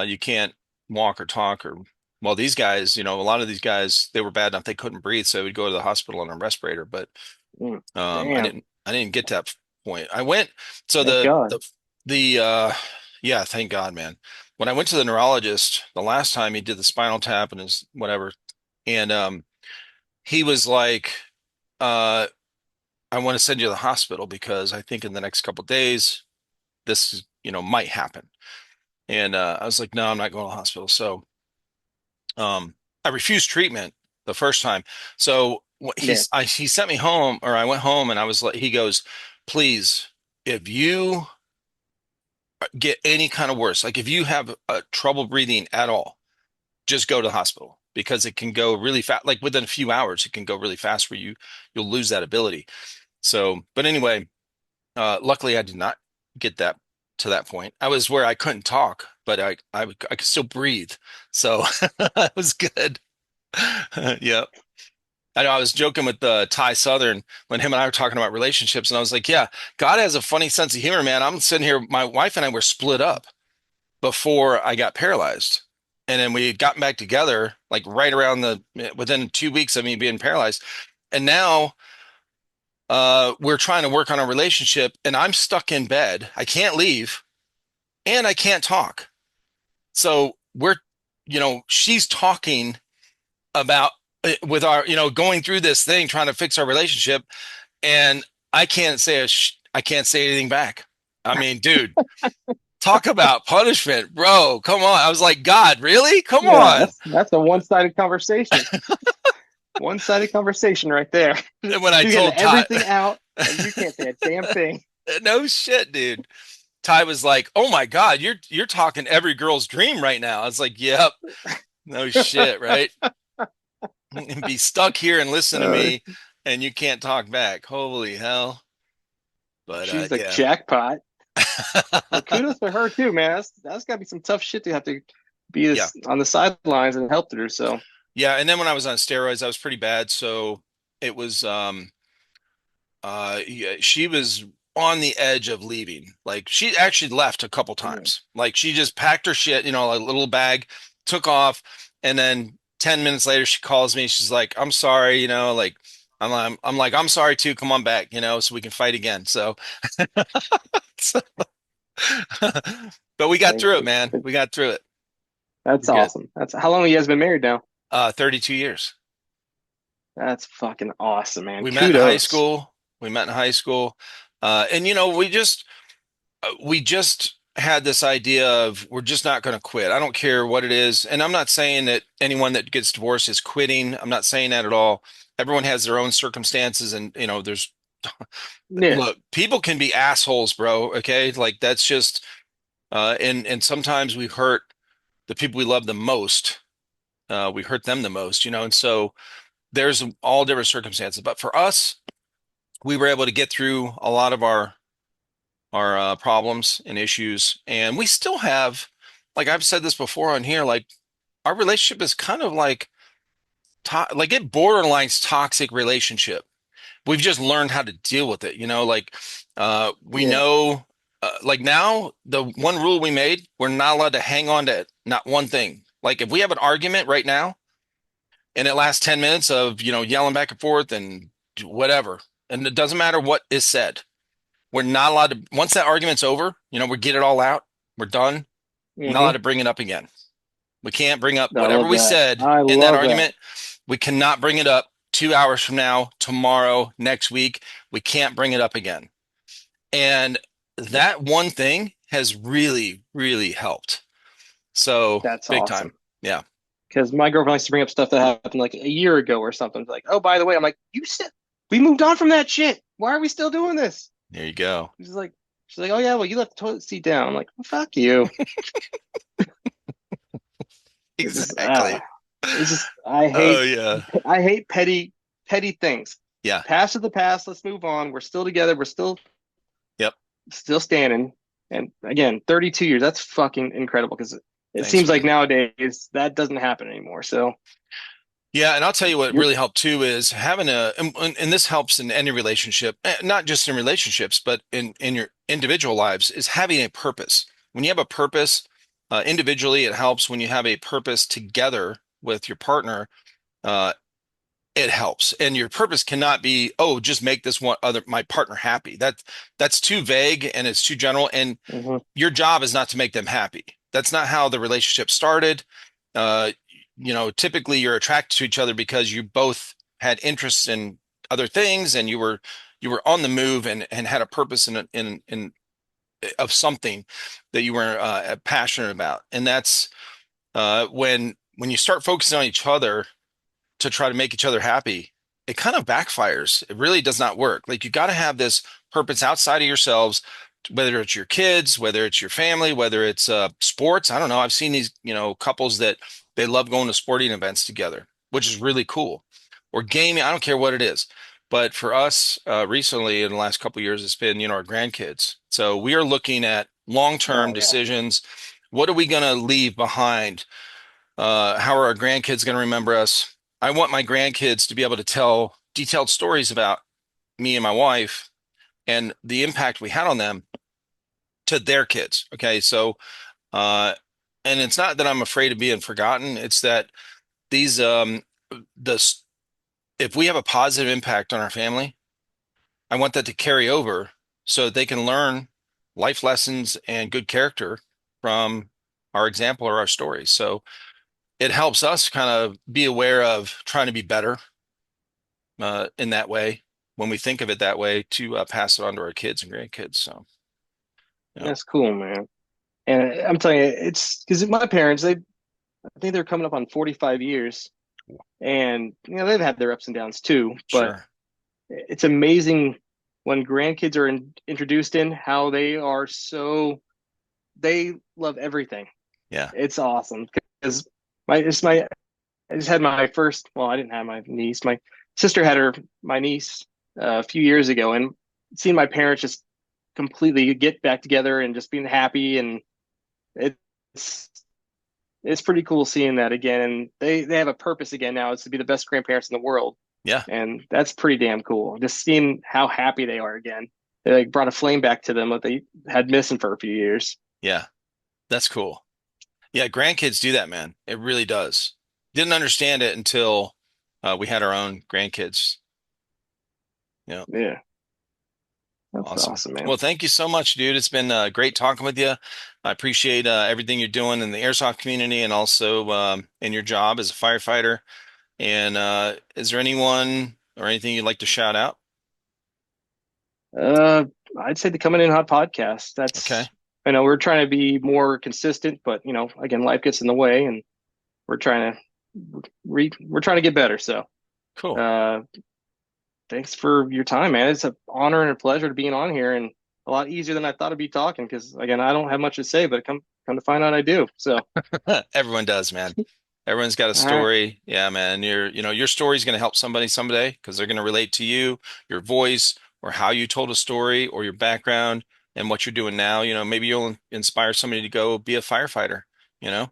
Speaker 1: you can't walk or talk or. Well, these guys, a lot of these guys, they were bad enough they couldn't breathe, so we'd go to the hospital on a respirator. But I
Speaker 2: Damn,
Speaker 1: didn't get to that point. I went so
Speaker 2: thank God.
Speaker 1: the yeah, thank God, man. When I went to the neurologist the last time he did the spinal tap and his whatever, and he was like, uh, I want to send you to the hospital because I think in the next couple of days this, might happen. And I was like, no, I'm not going to the hospital. So I refused treatment the first time. So
Speaker 2: Yeah,
Speaker 1: he sent me home, or I went home, and I was like, he goes, please, if you get any kind of worse, like if you have trouble breathing at all, just go to the hospital because it can go really fast. Like within a few hours, it can go really fast where you'll lose that ability. So, but anyway, luckily I did not get that to that point. I was where I couldn't talk, but I could still breathe. So that was good. Yeah. I know I was joking with Ty Southern when him and I were talking about relationships, and I was like, "Yeah, God has a funny sense of humor, man." I'm sitting here, my wife and I were split up before I got paralyzed, and then we got back together like right around the within 2 weeks of me being paralyzed, and now we're trying to work on a relationship, and I'm stuck in bed. I can't leave, and I can't talk. So she's talking about with our, going through this thing, trying to fix our relationship and I can't say anything back. I mean, dude, talk about punishment, bro. Come on. I was like, God, really? Come
Speaker 2: yeah,
Speaker 1: on.
Speaker 2: that's a one-sided conversation. One-sided conversation right there.
Speaker 1: And when I
Speaker 2: She's getting
Speaker 1: told Ty,
Speaker 2: everything out, and you can't say a damn thing.
Speaker 1: no shit, dude. Ty was like, "Oh my God, you're talking every girl's dream right now." I was like, "Yep, no shit, right?" And be stuck here and listen to
Speaker 2: Uh,
Speaker 1: me, and you can't talk back. Holy hell! But
Speaker 2: she's like
Speaker 1: yeah,
Speaker 2: jackpot. Well, kudos to her too, man. That's got to be some tough shit to have to be
Speaker 1: yeah.
Speaker 2: this on the sidelines and help her. So
Speaker 1: Yeah, and then when I was on steroids, I was pretty bad. So it was yeah, she was on the edge of leaving. Like she actually left a couple
Speaker 2: mm,
Speaker 1: times. Like she just packed her shit, like a little bag, took off, and then 10 minutes later she calls me. She's like, "I'm sorry, like I'm like, I'm sorry too. Come on back, so we can fight again." So, but we got
Speaker 2: thank
Speaker 1: through it,
Speaker 2: you.
Speaker 1: man. We got through it.
Speaker 2: That's
Speaker 1: We're good.
Speaker 2: awesome. That's how long you guys been married now?
Speaker 1: 32 years.
Speaker 2: That's fucking awesome, man.
Speaker 1: We met in high
Speaker 2: Kudos.
Speaker 1: school. We met in high school. And we just had this idea of we're just not going to quit. I don't care what it is. And I'm not saying that anyone that gets divorced is quitting. I'm not saying that at all. Everyone has their own circumstances and there's
Speaker 2: Yeah.
Speaker 1: look, people can be assholes, bro, okay? Like that's just and sometimes we hurt the people we love the most. We hurt them the most, and so there's all different circumstances. But for us, we were able to get through a lot of our problems and issues. And we still have, like I've said this before on here, like our relationship is kind of like like it borderlines toxic relationship. We've just learned how to deal with it, like we
Speaker 2: Yeah.
Speaker 1: know like now the one rule we made, we're not allowed to hang on to not one thing. Like if we have an argument right now and it lasts 10 minutes of, yelling back and forth and whatever, and it doesn't matter what is said. We're not allowed to, once that argument's over, we get it all out. We're done. We're not allowed
Speaker 2: Hmm.
Speaker 1: to bring it up again. We can't bring up
Speaker 2: I
Speaker 1: whatever
Speaker 2: love
Speaker 1: we
Speaker 2: that.
Speaker 1: said
Speaker 2: I
Speaker 1: in that
Speaker 2: love that.
Speaker 1: argument. We cannot bring it up 2 hours from now, tomorrow, next week. We can't bring it up again. And that one thing has really, really helped. So
Speaker 2: That's
Speaker 1: big time.
Speaker 2: awesome.
Speaker 1: Yeah.
Speaker 2: Because my girlfriend likes to bring up stuff that happened like a year ago or something. It's like, oh, by the way, I'm like, you said we moved on from that shit. Why are we still doing this?
Speaker 1: There you go.
Speaker 2: She's like, oh yeah, well, you left the toilet seat down. I'm like, well, fuck you. It just
Speaker 1: Exactly.
Speaker 2: it's just
Speaker 1: Oh yeah.
Speaker 2: I hate petty things.
Speaker 1: Yeah.
Speaker 2: Past is the past. Let's move on. We're still together. We're
Speaker 1: Yep.
Speaker 2: still standing. And again, 32 years. That's fucking incredible because it
Speaker 1: Thanks,
Speaker 2: seems like
Speaker 1: man.
Speaker 2: nowadays that doesn't happen anymore. So
Speaker 1: Yeah, and I'll tell you what
Speaker 2: you're
Speaker 1: really helped too is having and this helps in any relationship, not just in relationships, but in your individual lives, is having a purpose. When you have a purpose, individually, it helps. When you have a purpose together with your partner, uh, it helps. And your purpose cannot be, oh, just make this one other my partner happy. That's too vague and it's too general. And
Speaker 2: Mhm.
Speaker 1: your job is not to make them happy. That's not how the relationship started. Uh, typically you're attracted to each other because you both had interests in other things and you were on the move and had a purpose in of something that you were passionate about. And that's when you start focusing on each other to try to make each other happy, it kind of backfires. It really does not work. Like you got to have this purpose outside of yourselves, whether it's your kids, whether it's your family, whether it's sports. I don't know. I've seen these, couples that they love going to sporting events together, which is really cool. Or gaming. I don't care what it is. But for us, recently in the last couple of years, it's been, our grandkids. So we are looking at long-term
Speaker 2: Oh yeah.
Speaker 1: decisions. What are we going to leave behind? How are our grandkids going to remember us? I want my grandkids to be able to tell detailed stories about me and my wife and the impact we had on them to their kids. Okay. So, uh, and it's not that I'm afraid of being forgotten. It's that these, the, if we have a positive impact on our family, I want that to carry over so that they can learn life lessons and good character from our example or our stories. So, it helps us kind of be aware of trying to be better in that way when we think of it that way to pass it on to our kids and grandkids. So, yeah,
Speaker 2: That's cool, man. And I'm telling you, it's because my parents, I think they're coming up on 45 years, and they've had their ups and downs too. But
Speaker 1: sure.
Speaker 2: it's amazing when grandkids are introduced in how they love everything.
Speaker 1: Yeah,
Speaker 2: It's awesome because my I just had my first. Well, I didn't have my niece. My sister had my niece a few years ago, and seeing my parents just completely get back together and just being happy, and it's it's pretty cool seeing that again. And they have a purpose again now. It's to be the best grandparents in the world,
Speaker 1: yeah,
Speaker 2: and that's pretty damn cool. Just seeing how happy they are again. They like brought a flame back to them that they had missing for a few years.
Speaker 1: yeah. That's cool. Yeah, grandkids do that, man. It really does. Didn't understand it until we had our own grandkids. Yeah,
Speaker 2: Yeah, that's
Speaker 1: awesome.
Speaker 2: awesome, man.
Speaker 1: Well, thank you so much, dude. It's been great talking with you. I appreciate everything you're doing in the airsoft community and also in your job as a firefighter. And is there anyone or anything you'd like to shout out?
Speaker 2: Uh, I'd say the Coming In Hot podcast.
Speaker 1: Okay,
Speaker 2: I know we're trying to be more consistent, but again, life gets in the way, and we're trying we're trying to get better. So,
Speaker 1: cool.
Speaker 2: uh, thanks for your time, man. It's an honor and a pleasure to being on here, and a lot easier than I thought I'd be talking. Because again, I don't have much to say, but come to find out, I do. So,
Speaker 1: Everyone does, man. Everyone's got a
Speaker 2: all right,
Speaker 1: story. Yeah, man. Your story is going to help somebody someday because they're going to relate to you, your voice, or how you told a story, or your background and what you're doing now. Maybe you'll inspire somebody to go be a firefighter, you know?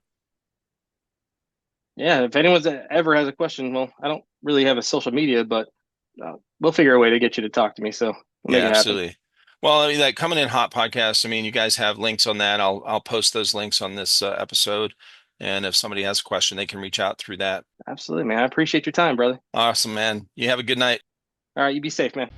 Speaker 2: yeah. If anyone's ever has a question, well, I don't really have a social media, but we'll figure a way to get you to talk to me. So we'll make
Speaker 1: Yeah,
Speaker 2: it happen.
Speaker 1: absolutely. Well, I mean, that coming in hot podcast. I mean, you guys have links on that. I'll post those links on this episode, and if somebody has a question, they can reach out through that.
Speaker 2: Absolutely, man. I appreciate your time, brother.
Speaker 1: Awesome, man. You have a good night.
Speaker 2: All right, you be safe, man.